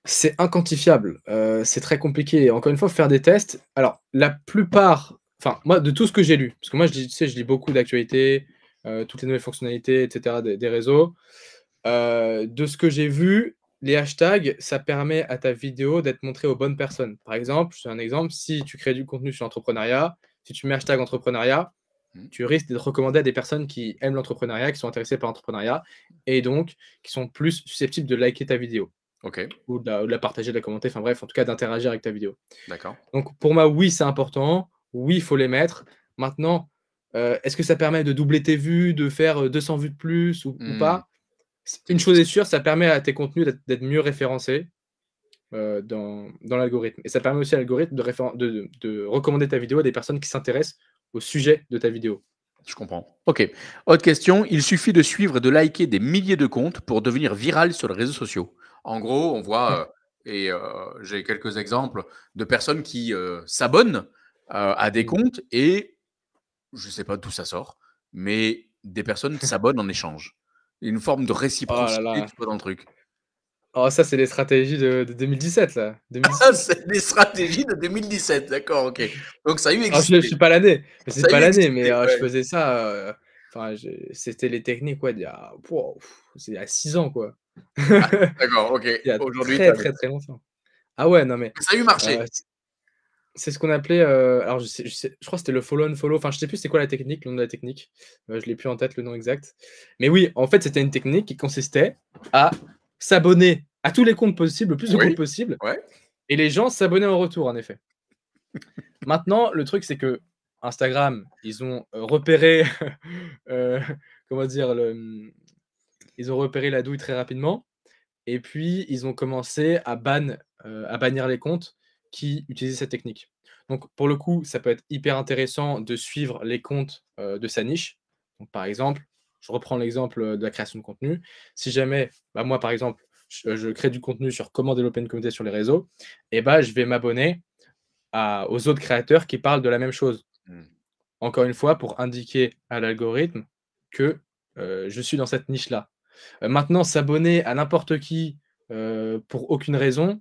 c'est inquantifiable. C'est très compliqué. Encore une fois, faire des tests. Alors, la plupart, enfin, moi, de tout ce que j'ai lu, parce que moi, tu sais, je lis beaucoup d'actualités, toutes les nouvelles fonctionnalités, et cetera, des réseaux. De ce que j'ai vu, les hashtags, ça permet à ta vidéo d'être montrée aux bonnes personnes. Par exemple, je te donne un exemple, si tu crées du contenu sur l'entrepreneuriat, si tu mets hashtag entrepreneuriat, Mhm. tu risques d'être recommandé à des personnes qui aiment l'entrepreneuriat, qui sont intéressées par l'entrepreneuriat, et donc qui sont plus susceptibles de liker ta vidéo, OK, ou de la partager, de la commenter, enfin bref, en tout cas d'interagir avec ta vidéo. d'accord. Donc pour moi, oui, c'est important, oui, il faut les mettre. Maintenant, est-ce que ça permet de doubler tes vues, de faire 200 vues de plus ou Hmm, pas? c'est Une une chose est question. sûre, ça permet à tes contenus d'être mieux référencés dans l'algorithme. Et ça permet aussi à l'algorithme de recommander ta vidéo à des personnes qui s'intéressent au sujet de ta vidéo. Je comprends. OK. Autre question. Il suffit de suivre et de liker des milliers de comptes pour devenir viral sur les réseaux sociaux. En gros, on voit, j'ai quelques exemples de personnes qui s'abonnent à des Mmh. comptes et je ne sais pas d'où ça sort, mais des personnes s'abonnent en échange. Une forme de Oh là réciprocité, là. tu vois, dans le truc. Oh, ça, c'est les stratégies de 2017, là. Ah, 2018. c'est des stratégies de 2017, d'accord, OK. Donc ça a eu Alors, je existé. suis pas l'année, Ça a eu mais existé, je ouais. faisais ça, enfin, c'était les techniques, ouais, d'il y a pouah, c'est il y a 6 ans, quoi. D'accord, OK. Il y a Aujourd'hui, tu très, as très, très longtemps. Ah ouais, non, mais ça a eu heu, marché. C'est ce qu'on appelait, alors je crois que c'était le follow and follow, enfin je sais plus c'est quoi la technique, le nom de la technique, je l'ai plus en tête le nom exact. Mais oui, en fait, c'était une technique qui consistait à s'abonner à tous les comptes possibles, le plus de comptes Oui, possible ouais. et les gens s'abonnaient en retour, en effet. Maintenant, le truc, c'est que Instagram, ils ont, repéré, heu, comment dire? Ils ont repéré la douille très rapidement et puis ils ont commencé à bannir les comptes qui utilisaient cette technique. Donc pour le coup, ça peut être hyper intéressant de suivre les comptes, de sa niche. Donc par exemple, je reprends l'exemple, de la création de contenu. Si jamais, bah, moi par exemple, je crée du contenu sur comment développer une communauté sur les réseaux et bah, je vais m'abonner à aux autres créateurs qui parlent de la même chose. Mmh. Encore une fois, pour indiquer à l'algorithme que, je suis dans cette niche-là. Maintenant s'abonner à n'importe qui, pour aucune raison,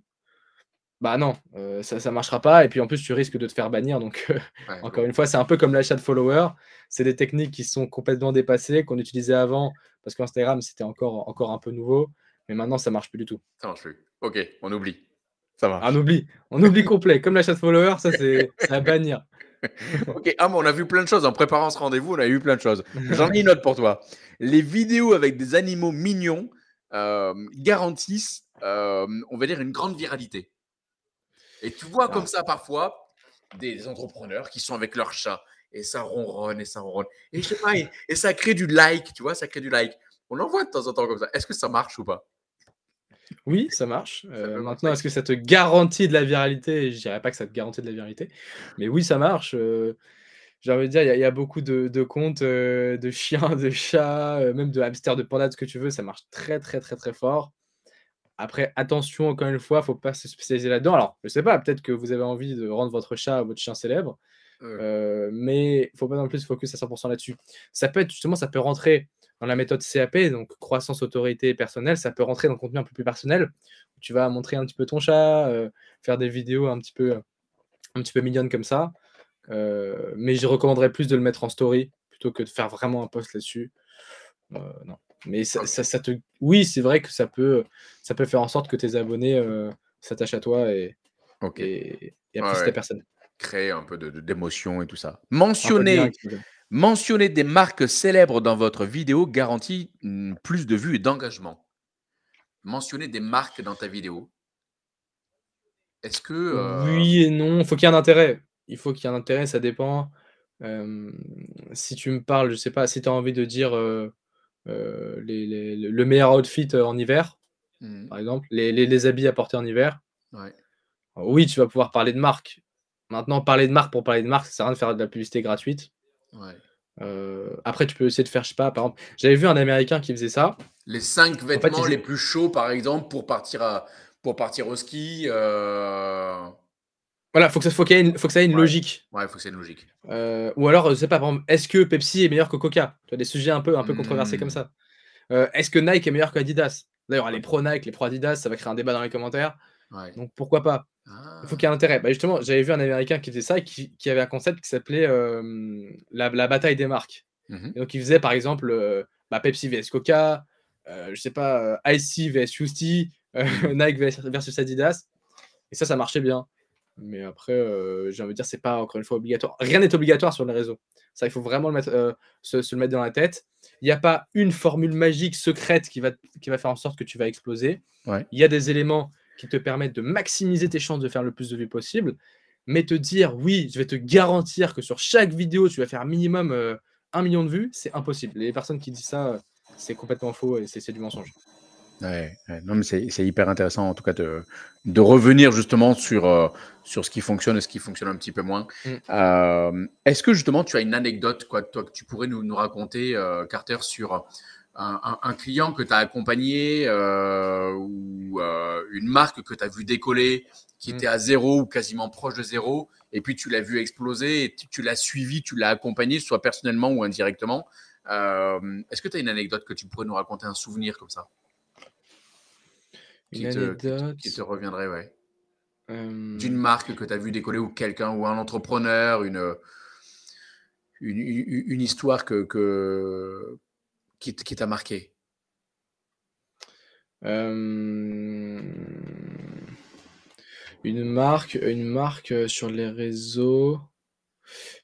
bah, non, ça marchera pas et puis en plus tu risques de te faire bannir donc Ouais, je encore vois. une fois, c'est un peu comme l'achat de followers. C'est des techniques qui sont complètement dépassées, qu'on utilisait avant parce qu'Instagram, c'était encore un peu nouveau, mais maintenant ça marche plus du tout. Ça marche plus. OK, on oublie. Ça Ah, marche. on oublie complet, comme l'achat de followers, ça c'est à bannir. OK, ah mais on a vu plein de choses en préparant ce rendez-vous, on a vu plein de choses. J'en ai une autre pour toi. Les vidéos avec des animaux mignons, garantissent, on va dire une grande viralité et tu vois comme Ah, ça parfois des entrepreneurs qui sont avec leur chat et ça ronronne et ça ronronne et je sais pas et ça crée du like, tu vois? Ça crée du like. On en voit de temps en temps comme ça. Est-ce que ça marche ou pas? oui, ça marche. Ça peut Maintenant, marcher? est-ce que ça te garantit de la viralité? Je dirais pas que ça te garantit de la viralité, mais oui, ça marche, j'ai envie de dire, il y a beaucoup de comptes, de chiens, de chats, même de hamsters, de pandas, de ce que tu veux, ça marche très, très, très, très fort. Après, attention, encore une fois, faut pas se spécialiser là-dedans. Alors, je sais pas, peut-être que vous avez envie de rendre votre chat ou votre chien célèbre, Heu, mais faut pas non plus se focus à 100 là-dessus. Ça peut être justement, ça peut rentrer dans la méthode CAP, donc croissance, autorité personnelle, ça peut rentrer dans le contenu un peu plus personnel. Tu vas montrer un petit peu ton chat, faire des vidéos un petit peu mignonnes comme ça, mais je recommanderais plus de le mettre en story plutôt que de faire vraiment un post là-dessus. Non. Mais OK, ça te oui, c'est vrai que ça peut faire en sorte que tes abonnés, s'attachent à toi OK. et Ouais, apprécient ta ouais. personne. Créer un peu d'émotion et tout ça. Un peu de lien avec tes Mentionner des marques célèbres dans votre vidéo garantit, plus de vues et d'engagement. Mentionner des marques dans ta vidéo. Est-ce que, Oui et non, faut qu'il y ait un intérêt. Il faut qu'il y ait un intérêt, ça dépend. Hem, Si tu me parles, je sais pas, si tu as envie de dire, le meilleur outfit, en hiver, mmh, par exemple, les habits à porter en hiver, ouais, oui, tu vas pouvoir parler de marque. Maintenant, parler de marque pour parler de marque, ça sert à rien de faire de la publicité gratuite. ouais. Après, tu peux essayer de faire, je sais pas, par exemple, j'avais vu un Américain qui faisait ça. Les 5 En fait, il vêtements les faisait plus chauds, par exemple, pour partir au ski, voilà, faut que ça ait une ouais, logique. ouais, il faut que c'est une logique. Ou alors, je sais pas, par exemple, est-ce que Pepsi est meilleur que Coca? Tu vois, des sujets un peu controversés comme Mmh, ça. Est-ce que Nike est meilleur qu'Adidas? D'ailleurs, les ouais, pro Nike, les pro Adidas, ça va créer un débat dans les commentaires, ouais. donc pourquoi pas? Il faut qu'il y ait Ah! un intérêt. Bah, justement, j'avais vu un Américain qui faisait ça et qui avait un concept qui s'appelait, la bataille des marques. Mmh. Et donc il faisait par exemple, bah, Pepsi vs Coca, je sais pas, Ice-T vs Fusty, Mmh. Nike versus Adidas et ça marchait bien. Mais après, j'ai envie de dire, c'est pas encore une fois obligatoire. Rien n'est obligatoire sur les réseaux. Ça, il faut vraiment le mettre, se le mettre dans la tête. Il y a pas une formule magique secrète qui va faire en sorte que tu vas exploser. Ouais. Il y a des éléments qui te permettent de maximiser tes chances de faire le plus de vues possible, mais te dire: «Oui, je vais te garantir que sur chaque vidéo, tu vas faire minimum, 1 000 000 de vues», c'est impossible. Les personnes qui disent ça, c'est complètement faux et c'est du mensonge. Ouais, ouais. Non, mais c'est hyper intéressant, en tout cas, de revenir justement sur ce qui fonctionne et ce qui fonctionne un petit peu moins. Mmh. Est-ce que justement, tu as une anecdote, quoi, toi, que tu pourrais nous raconter, Carter, sur un client que tu as accompagné ou une marque que tu as vu décoller, qui Mmh. était à zéro ou quasiment proche de zéro, et puis tu l'as vu exploser et tu l'as suivi, tu l'as accompagné, soit personnellement ou indirectement. Est-ce que tu as une anecdote que tu pourrais nous raconter, un souvenir comme ça? Une Qui te anecdote, reviendrait, ouais. D'une hem marque que tu as vu décoller ou quelqu'un ou un entrepreneur, une histoire qui t'a marqué. Hem, Une marque sur les réseaux.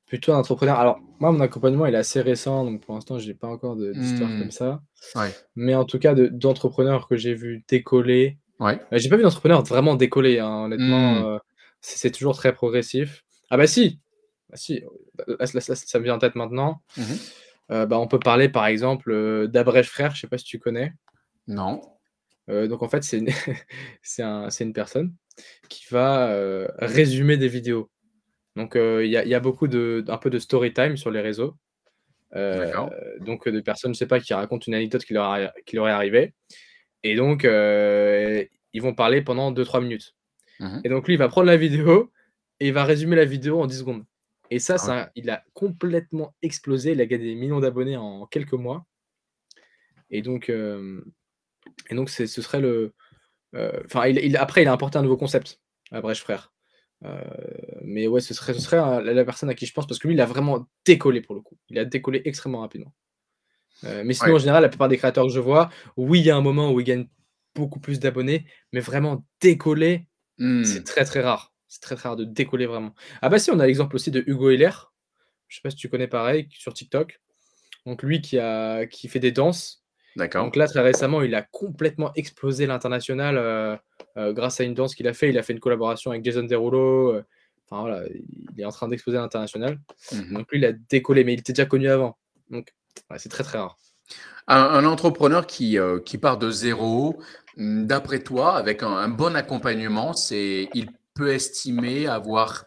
Plutôt un entrepreneur. Alors, moi, mon accompagnement, il est assez récent, donc pour l'instant, j'ai pas encore d'histoire Hmm, comme ça. ouais, Mais en tout cas, d'entrepreneurs que j'ai vu décoller. ouais. J'ai pas vu d'entrepreneur vraiment décoller, hein, Hmm, honnêtement, c'est toujours très progressif. Ah bah si! Bah si, ça me vient en tête maintenant. mhm. Bah, on peut parler par exemple, d'Abrèche Frères, je sais pas si tu connais? Non. Donc en fait, c'est une c'est une personne qui va, résumer des vidéos. Donc il y a beaucoup un peu de story time sur les réseaux, heu, D'accord. donc des personnes, je sais pas, qui racontent une anecdote qui leur est arrivée et donc ils vont parler pendant 2-3 minutes Mhm. et donc lui, il va prendre la vidéo et il va résumer la vidéo en 10 secondes et ça, Ah ouais. il a complètement explosé. Il a gagné des millions d'abonnés en quelques mois et donc ce serait enfin, après, il a importé un nouveau concept à Brèche Frères. Heu, mais ouais, ce serait la personne à qui je pense parce que lui, il a vraiment décollé pour le coup. Il a décollé extrêmement rapidement. Mais sinon, Ouais. en général, la plupart des créateurs que je vois, oui, il y a un moment où ils gagnent beaucoup plus d'abonnés, mais vraiment décoller, c'est Hmm. très, très rare. C'est très, très rare de décoller vraiment. Ah bah si, on a l'exemple aussi de Hugo Heller. Je sais pas si tu connais pareil, sur TikTok. Donc lui qui fait des danses. D'accord. Donc là, très récemment, il a complètement explosé l'international, grâce à une danse qu'il a fait. Il a fait une collaboration avec Jason Derulo, enfin voilà, il est en train d'exploser à l'international. Mhm. Donc lui, il a décollé, mais il était déjà connu avant. Donc ouais, c'est très, très rare. Un entrepreneur qui part de zéro, d'après toi, avec un bon accompagnement, il peut estimer avoir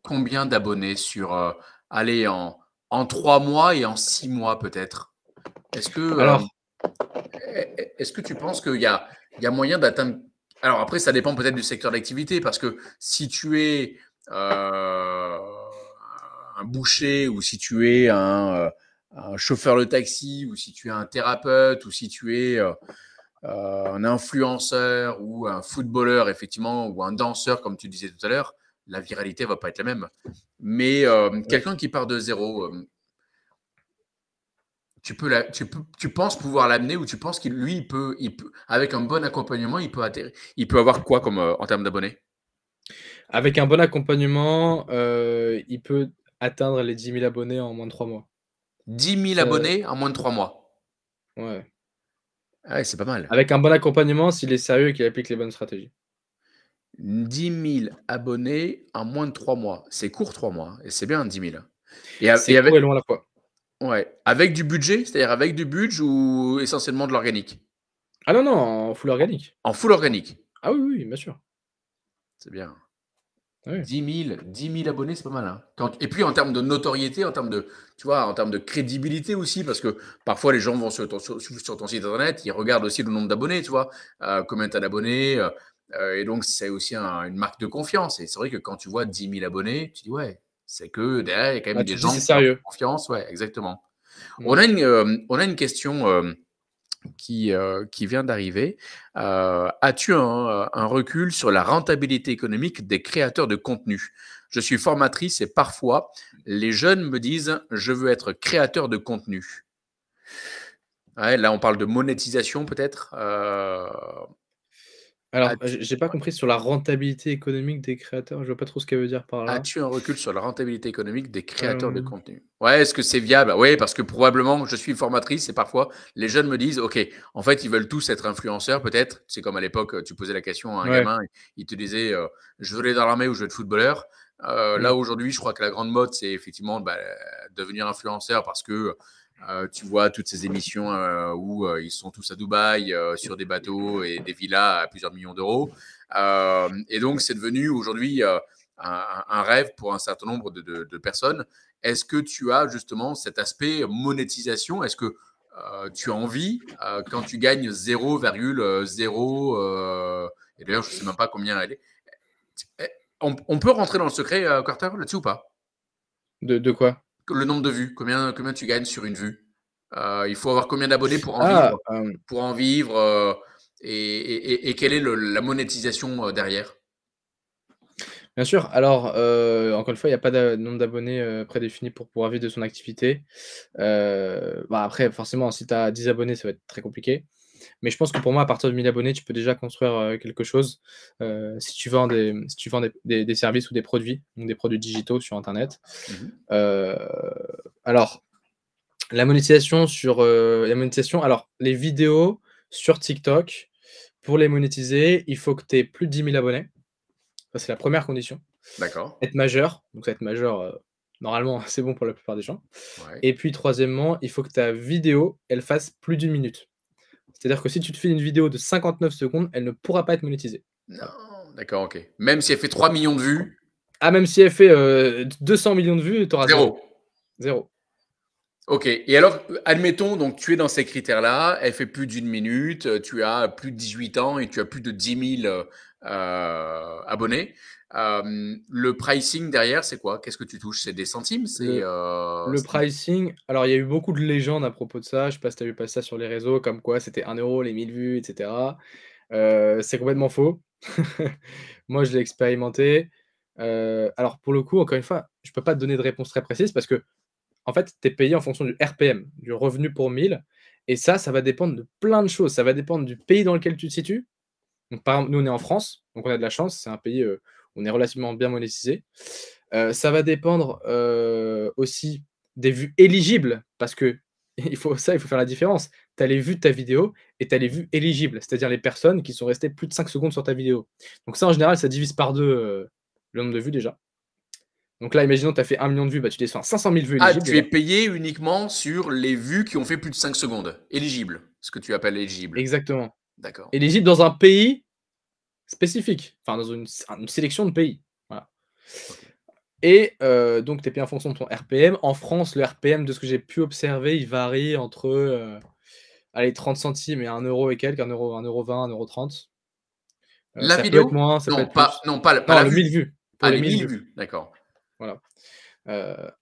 combien d'abonnés sur, allez, en 3 mois et en 6 mois peut-être? Est-ce que, Alors, est-ce que tu penses il y a moyen d'atteindre... Alors après, ça dépend peut-être du secteur d'activité, parce que si tu es un boucher, ou si tu es un chauffeur de taxi, ou si tu es un thérapeute, ou si tu es un influenceur ou un footballeur, effectivement, ou un danseur, comme tu disais tout à l'heure, la viralité va pas être la même. Mais ouais. quelqu'un qui part de zéro, tu penses pouvoir l'amener, ou tu penses qu'il lui il peut, avec un bon accompagnement, il peut avoir quoi comme en termes d'abonnés? Avec un bon accompagnement, il peut atteindre les 10 000 abonnés en moins de 3 mois. 10 000 Ça abonnés en moins de 3 mois. ouais. Ah ouais, c'est pas mal. Avec un bon accompagnement, s'il est sérieux et qu'il applique les bonnes stratégies. 10 000 abonnés en moins de 3 mois. C'est court, 3 mois, hein, et c'est bien 10 000. C'est Et court avec, et long à la fois. ouais, avec du budget, c'est-à-dire avec du budget ou essentiellement de l'organique? Ah non, non, en full organique. En full organique. Ah oui, oui, bien sûr. C'est bien. Ah oui. 10 000 abonnés, c'est pas mal, hein. Et puis en termes de notoriété, tu vois, en termes de crédibilité aussi, parce que parfois les gens vont sur ton site internet, ils regardent aussi le nombre d'abonnés, tu vois, combien tu as d'abonnés, et donc c'est aussi une marque de confiance. Et c'est vrai que quand tu vois 10 000 abonnés, tu dis ouais, c'est que derrière, il y a quand même Bah, tu des te dis: gens «C'est qui leur font sérieux». confiance, ouais, exactement. Mmh. On a une question qui vient d'arriver. As-tu un recul sur la rentabilité économique des créateurs de contenu? Je suis formatrice et parfois, les jeunes me disent, je veux être créateur de contenu. Ouais, là, on parle de monétisation peut-être. Alors, As-tu j'ai pas compris sur la rentabilité économique des créateurs, je vois pas trop ce qu'elle veut dire par là. as-tu un recul sur la rentabilité économique des créateurs de Hem, contenu? Ouais, est-ce que c'est viable? Oui, parce que probablement, je suis formatrice et parfois, les jeunes me disent, OK, en fait, ils veulent tous être influenceurs, peut-être. C'est comme à l'époque, tu posais la question à un ouais, gamin, il te disait, je veux aller dans l'armée ou je veux être footballeur. Là, mmh, aujourd'hui, je crois que la grande mode, c'est effectivement bah, devenir influenceur, parce que tu vois toutes ces émissions où ils sont tous à Dubaï sur des bateaux et des villas à plusieurs millions d'euros. Et donc, c'est devenu aujourd'hui un rêve pour un certain nombre de personnes. Est-ce que tu as justement cet aspect monétisation? Est-ce que tu as envie, quand tu gagnes 0,0, et d'ailleurs, je ne sais même pas combien elle est, on peut rentrer dans le secret, Carter, là-dessus ou pas? de quoi? Le nombre de vues, combien tu gagnes sur une vue? Il faut avoir combien d'abonnés pour en Ah, vivre? Pour en vivre, et quelle est la monétisation derrière? bien sûr. Alors, encore une fois, il y a pas de nombre d'abonnés, prédéfini pour pouvoir vivre de son activité. Bah, après forcément, si tu as 10 abonnés, ça va être très compliqué. Mais je pense que pour moi, à partir de 1000 abonnés, tu peux déjà construire quelque chose si tu vends des services ou des produits, donc des produits digitaux sur Internet. Mhm. Alors, la monétisation alors les vidéos sur TikTok, pour les monétiser, il faut que tu aies plus de 10 000 abonnés. Ça, c'est la première condition. D'accord. Être majeur, donc ça, être majeur, normalement, c'est bon pour la plupart des gens. Ouais. Et puis, troisièmement, il faut que ta vidéo, elle fasse plus d'1 minute. C'est-à-dire que si tu te fais une vidéo de 59 secondes, elle ne pourra pas être monétisée. Non, Voilà. d'accord, ok. Même si elle fait 3 millions de vues, Ah, même si elle fait 200 millions de vues, tu auras zéro. Zéro. Ok. Et alors, admettons, donc tu es dans ces critères-là, elle fait plus d'1 minute, tu as plus de 18 ans et tu as plus de 10 000 abonnés. Le pricing derrière, c'est quoi? Qu'est-ce que tu touches? C'est des centimes? Le pricing, alors il y a eu beaucoup de légendes à propos de ça. Je sais pas si tu as vu passer ça sur les réseaux, comme quoi c'était 1 euro les 1000 vues, etc. C'est complètement faux. Moi, je l'ai expérimenté. Alors, pour le coup, encore une fois, je peux pas te donner de réponse très précise parce que, en fait, tu es payé en fonction du RPM, du revenu pour 1000. Et ça va dépendre de plein de choses. Ça va dépendre du pays dans lequel tu te situes. Donc, par exemple, nous, on est en France, donc on a de la chance. C'est un pays où on est relativement bien monétisé. Ça va dépendre aussi des vues éligibles, parce que il faut faire la différence. Tu as les vues de ta vidéo et tu as les vues éligibles, c'est-à-dire les personnes qui sont restées plus de 5 secondes sur ta vidéo. Donc ça, en général, ça divise par 2 le nombre de vues déjà. Donc là, imaginons que tu as fait 1 million de vues, bah, tu descends à 500 000 vues Ah, éligibles tu es déjà. payé uniquement sur les vues qui ont fait plus de 5 secondes. Éligible, ce que tu appelles éligible. Exactement. D'accord. Éligible dans un pays spécifique, enfin dans une sélection de pays. Voilà. Ok. Et donc tu es payé en fonction de ton RPM. En France, le RPM, de ce que j'ai pu observer, il varie entre allez, 30 centimes et 1 euro et quelques, 1 euro, 1,20 €, 1,30 €. La Ça peut être vidéo? moins, ça peut Non, être plus. pas Non, la le vue. 1000 vues, pour Ah, les les 1000 1000 vues. vues. D'accord. Voilà.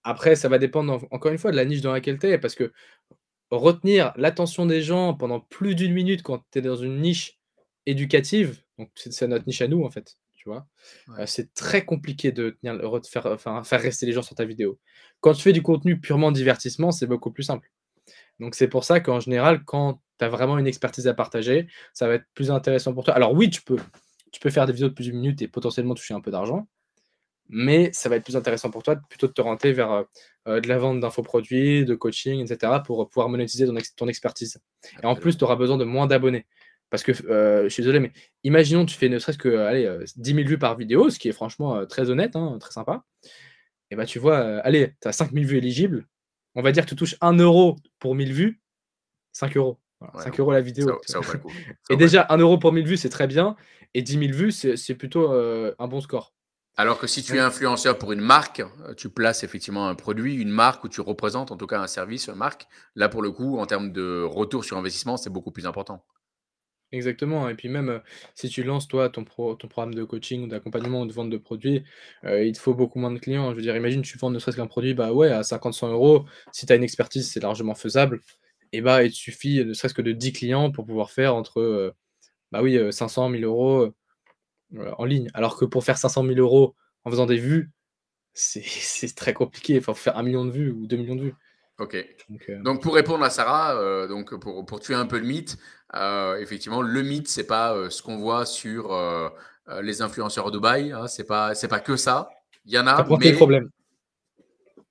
Après, ça va dépendre encore une fois de la niche dans laquelle tu es, parce que retenir l'attention des gens pendant plus d'1 minute quand tu es dans une niche éducative, donc c'est notre niche à nous en fait, tu vois? Ouais. C'est très compliqué de tenir le ret faire, faire rester les gens sur ta vidéo. Quand tu fais du contenu purement divertissement, c'est beaucoup plus simple. Donc c'est pour ça qu'en général, quand tu as vraiment une expertise à partager, ça va être plus intéressant pour toi. Alors oui, tu peux faire des vidéos de plus d'1 minute et potentiellement toucher un peu d'argent, mais ça va être plus intéressant pour toi plutôt de te orienter vers de la vente d'infoproduits, de coaching, et cetera, pour pouvoir monétiser ton expertise. Et en plus, Absolument. tu auras besoin de moins d'abonnés. Parce que, je suis désolé, mais imaginons tu fais ne serait-ce que, allez, 10 000 vues par vidéo, ce qui est franchement très honnête, hein, très sympa. Et bah, tu vois, allez, tu as 5 000 vues éligibles. On va dire que tu touches 1 euro pour 1000 vues, 5 euros. Voilà, Ouais, 5 non, euros la ça, vidéo. ça vaut pas le coup. Ça Et vaut pas le coup. déjà, 1 euro pour 1000 vues, c'est très bien. Et 10 000 vues, c'est plutôt un bon score. Alors que si tu es Donc, influenceur pour une marque, tu places effectivement un produit, une marque, ou tu représentes en tout cas un service, une marque. Là, pour le coup, en termes de retour sur investissement, c'est beaucoup plus important. exactement. Et puis même, si tu lances toi ton programme de coaching ou d'accompagnement ou de vente de produits, il te faut beaucoup moins de clients. Je veux dire, imagine tu vends ne serait-ce qu'un produit, bah, ouais, à 50-100 €. Si tu as une expertise, c'est largement faisable. Et bah, il te suffit ne serait-ce que de 10 clients pour pouvoir faire entre bah, oui, 500 000 €, en ligne. Alors que pour faire 500 000 € en faisant des vues, c'est c'est très compliqué. Enfin, faut faire 1 million de vues ou 2 millions de vues. Ok. Donc, Donc, pour répondre à Sarah, donc pour tuer un peu le mythe, effectivement, le mythe, c'est pas ce qu'on voit sur les influenceurs à Dubaï. Hein, c'est pas que ça. Il y en tu a, pointé le mais problème.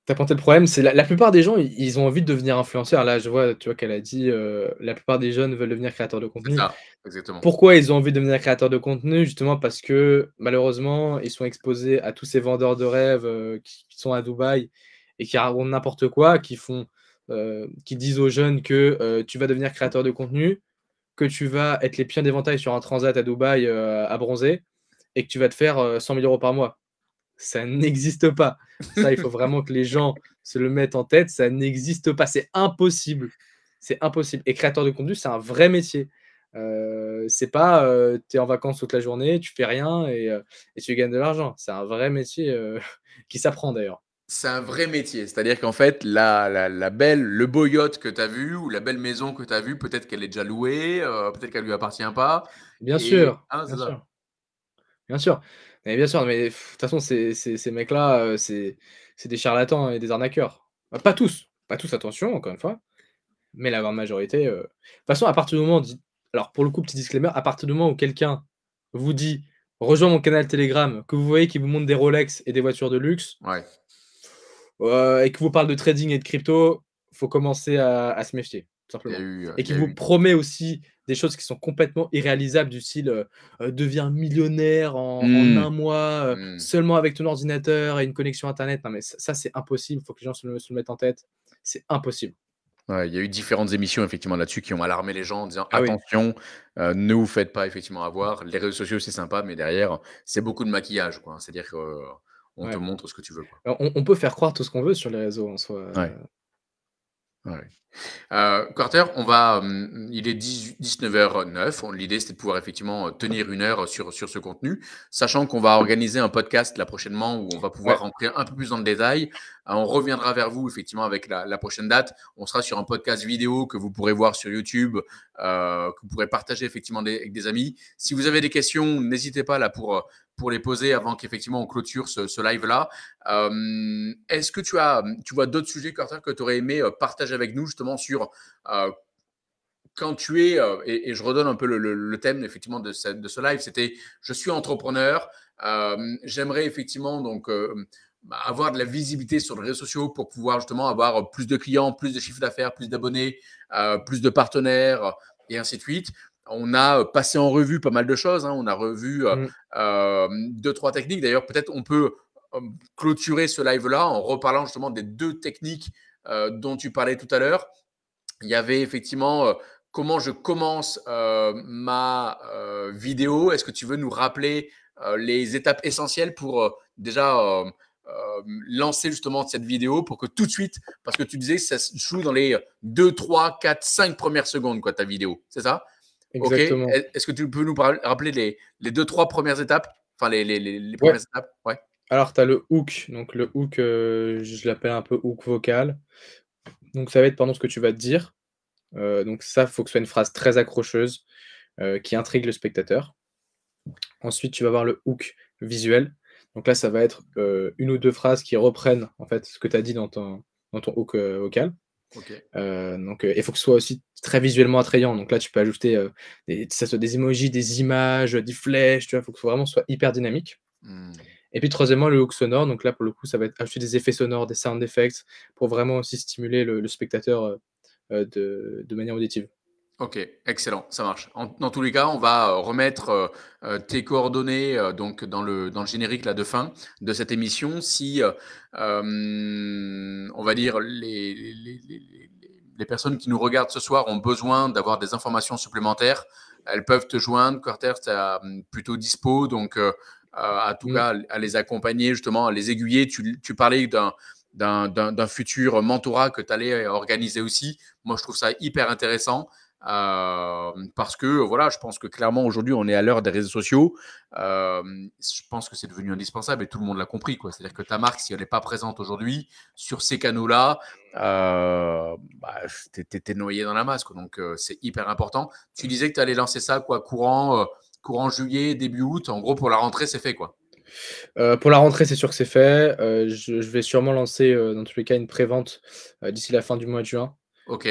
Tu pointé le problème, c'est la plupart des gens, ils ont envie de devenir influenceurs. Là, je vois, tu vois qu'elle a dit, la plupart des jeunes veulent devenir créateurs de c'est contenu. ça, exactement. Pourquoi ils ont envie de devenir créateurs de contenu? Justement parce que, malheureusement, ils sont exposés à tous ces vendeurs de rêves, qui sont à Dubaï et qui racontent n'importe quoi, qui disent aux jeunes que, tu vas devenir créateur de contenu, que tu vas être les pieds d'éventail sur un transat à Dubaï, à bronzer et que tu vas te faire, 100 000 € par mois. Ça n'existe pas. Ça, il faut vraiment que les gens se le mettent en tête, ça n'existe pas, c'est impossible. C'est impossible et créateur de contenu, c'est un vrai métier. C'est pas, tu es en vacances toute la journée, tu fais rien et tu gagnes de l'argent. C'est un vrai métier, qui s'apprend d'ailleurs. C'est un vrai métier. C'est-à-dire qu'en fait, le beau yacht que tu as vu ou la belle maison que tu as vue, peut-être qu'elle est déjà louée, peut-être qu'elle lui appartient pas. Bien Et sûr, hein, c'est bien ça. sûr, bien sûr. Mais bien sûr, mais de toute façon, ces mecs-là, c'est des charlatans et des arnaqueurs. Bah, pas tous, attention, encore une fois. Mais la grande majorité, de toute façon, à partir du moment alors pour le coup, petit disclaimer, à partir du moment où quelqu'un vous dit: «Rejoins mon canal Telegram», que vous voyez qu'il vous montre des Rolex et des voitures de luxe, Ouais. et qu'il vous parle de trading et de crypto, faut commencer à se méfier, tout Il y a simplement. eu, Et il y qui a vous eu. promet aussi des choses qui sont complètement irréalisables du style, «Deviens millionnaire en Mmh. 1 mois, Mmh. seulement avec ton ordinateur et une connexion internet». Non mais ça c'est impossible, il faut que les gens se le mettent en tête. C'est impossible. Ouais, il y a eu différentes émissions effectivement là-dessus qui ont alarmé les gens en disant: Ah oui, «Attention, ne vous faites pas effectivement avoir. Les réseaux sociaux, c'est sympa, mais derrière, c'est beaucoup de maquillage, quoi». C'est-à-dire qu'on te ouais. montre ce que tu veux, quoi. Alors on peut faire croire tout ce qu'on veut sur les réseaux en soi, Ouais, ouais. Carter, il est 19h09. L'idée, c'était de pouvoir effectivement tenir 1 heure sur ce contenu, sachant qu'on va organiser un podcast là prochainement où on va pouvoir ouais. rentrer un peu plus dans le détail. On reviendra vers vous effectivement avec la prochaine date. On sera sur un podcast vidéo que vous pourrez voir sur YouTube, que vous pourrez partager effectivement avec des amis. Si vous avez des questions, n'hésitez pas là pour les poser avant qu'effectivement on clôture ce live-là. Est-ce que tu vois d'autres sujets, Carter, que tu aurais aimé partager avec nous justement sur euh, quand tu es, et je redonne un peu le thème effectivement de ce live, c'était je suis entrepreneur, j'aimerais effectivement donc avoir de la visibilité sur les réseaux sociaux pour pouvoir justement avoir plus de clients, plus de chiffre d'affaires, plus d'abonnés, plus de partenaires et ainsi de suite. On a passé en revue pas mal de choses, hein. On a revu Mmh. 2-3 techniques. D'ailleurs, peut-être on peut clôturer ce live-là en reparlant justement des 2 techniques dont tu parlais tout à l'heure. Il y avait effectivement comment je commence ma vidéo. Est-ce que tu veux nous rappeler les étapes essentielles pour déjà lancer justement cette vidéo pour que tout de suite, parce que tu disais que ça se joue dans les 2, 3, 4, 5 premières secondes, quoi, ta vidéo, c'est ça? Ok. Exactement. Est-ce que tu peux nous rappeler les 2, 3 premières étapes? Enfin, les Ouais. premières étapes? Ouais. Alors tu as le hook, donc le hook, je l'appelle un peu hook vocal. Donc ça va être pendant ce que tu vas te dire, donc ça, faut que ce soit une phrase très accrocheuse, qui intrigue le spectateur. Ensuite, tu vas avoir le hook visuel. Donc là, ça va être, 1 ou 2 phrases qui reprennent, en fait, ce que tu as dit dans ton hook, vocal. Ok. Donc il faut que ce soit aussi très visuellement attrayant. Donc là, tu peux ajouter, que ça soit des emojis, des images, des flèches, tu vois? Il faut que vraiment ce soit hyper dynamique. Hmm. Et puis troisièmement, le hook sonore. Donc là, pour le coup, ça va être ajouter des effets sonores, des sound effects pour vraiment aussi stimuler le spectateur, de manière auditive. Ok, excellent, ça marche. Dans tous les cas, on va remettre tes coordonnées donc dans le générique là de fin de cette émission. Si on va dire les personnes qui nous regardent ce soir ont besoin d'avoir des informations supplémentaires, elles peuvent te joindre. Carter, tu plutôt dispo, donc à tout Mmh. cas à les accompagner justement, à les aiguiller. Tu parlais d'un futur mentorat que tu allais organiser aussi. Moi, je trouve ça hyper intéressant. Parce que voilà, je pense que clairement aujourd'hui on est à l'heure des réseaux sociaux. Je pense que c'est devenu indispensable et tout le monde l'a compris, quoi. C'est-à-dire que ta marque, si elle n'est pas présente aujourd'hui sur ces canaux-là, t'es noyé dans la masse, quoi. Donc c'est hyper important. Tu disais que tu allais lancer ça quoi, courant juillet, début août. En gros, pour la rentrée, c'est fait, quoi. Pour la rentrée, c'est sûr que c'est fait. Je vais sûrement lancer, dans tous les cas, une prévente, d'ici la fin du mois de juin. Ok,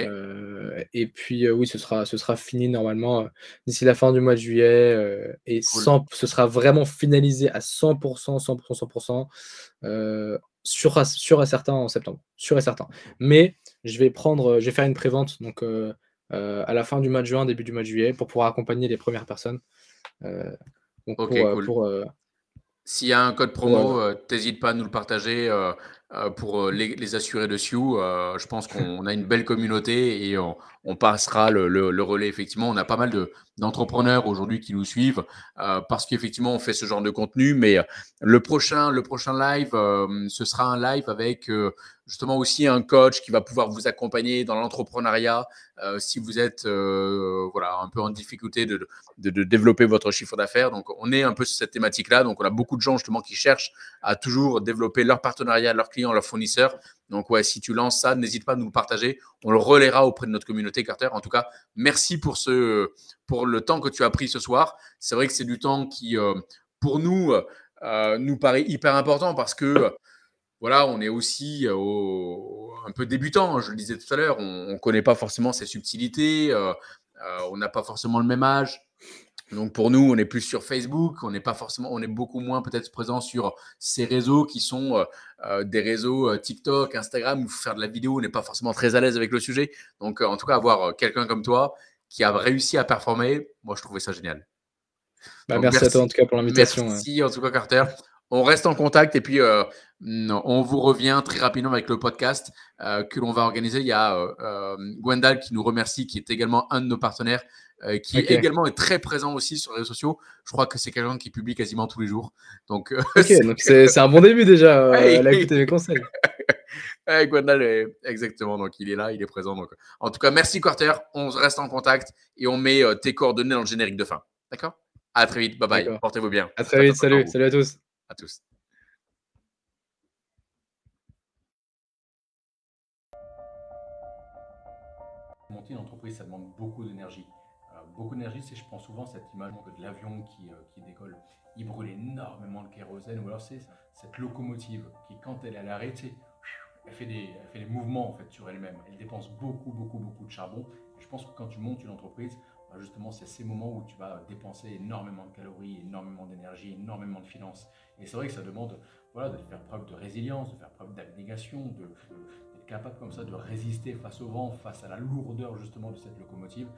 Et puis, oui, ce sera fini normalement, d'ici la fin du mois de juillet, et cool. ce sera vraiment finalisé à 100 sûr et certain en septembre, sûr et certain. Mais je vais faire une prévente donc, à la fin du mois de juin, début du mois de juillet pour pouvoir accompagner les premières personnes, heu, donc Ok, cool. S'il y a un code pour, promo, t'hésites pas à nous le partager pour les assurés dessus. Je pense qu'on a une belle communauté et on passera le relais. Effectivement, on a pas mal d'entrepreneurs aujourd'hui qui nous suivent parce qu'effectivement, on fait ce genre de contenu. Mais le prochain live, ce sera un live avec justement aussi un coach qui va pouvoir vous accompagner dans l'entrepreneuriat si vous êtes voilà, un peu en difficulté de développer votre chiffre d'affaires. Donc, on est un peu sur cette thématique-là. Donc, on a beaucoup de gens justement qui cherchent à toujours développer leur partenariat, leurs clients, leurs fournisseurs. Donc, ouais, si tu lances ça, n'hésite pas à nous le partager. On le relaiera auprès de notre communauté, Carter. En tout cas, merci pour le temps que tu as pris ce soir. C'est vrai que c'est du temps qui, pour nous, nous paraît hyper important parce que voilà, on est aussi un peu débutant, je le disais tout à l'heure, on ne connaît pas forcément ces subtilités. on n'a pas forcément le même âge. Donc pour nous, on est plus sur Facebook, on est beaucoup moins peut-être présent sur ces réseaux qui sont des réseaux TikTok, Instagram, où faire de la vidéo, on n'est pas forcément très à l'aise avec le sujet. Donc en tout cas, avoir quelqu'un comme toi qui a réussi à performer, moi je trouvais ça génial. Bah, Donc, merci à toi en tout cas pour l'invitation. Merci en tout cas Carter. On reste en contact et puis on vous revient très rapidement avec le podcast que l'on va organiser. Il y a Gwendal qui nous remercie, qui est également un de nos partenaires, qui également est très présent aussi sur les réseaux sociaux. Je crois que c'est quelqu'un qui publie quasiment tous les jours. Donc, donc c'est un bon début déjà. Elle a écouté mes conseils. Gwendal, exactement. Donc il est là, il est présent. Donc, en tout cas, merci Carter. On reste en contact et on met tes coordonnées dans le générique de fin. D'accord? À très vite. Bye bye. Portez-vous bien. À très vite. Salut. Salut à tous. À tous. Monter une entreprise, ça demande beaucoup d'énergie. Beaucoup d'énergie, c'est, je prends souvent cette image de l'avion qui décolle. Il brûle énormément de kérosène, ou alors c'est cette locomotive qui, quand elle est à l'arrêt, elle fait des mouvements en fait sur elle-même. Elle dépense beaucoup de charbon. Et je pense que quand tu montes une entreprise, justement, c'est ces moments où tu vas dépenser énormément de calories, énormément d'énergie, énormément de finances. Et c'est vrai que ça demande de faire preuve de résilience, de faire preuve d'abnégation, d'être capable comme ça de résister face au vent, face à la lourdeur justement de cette locomotive.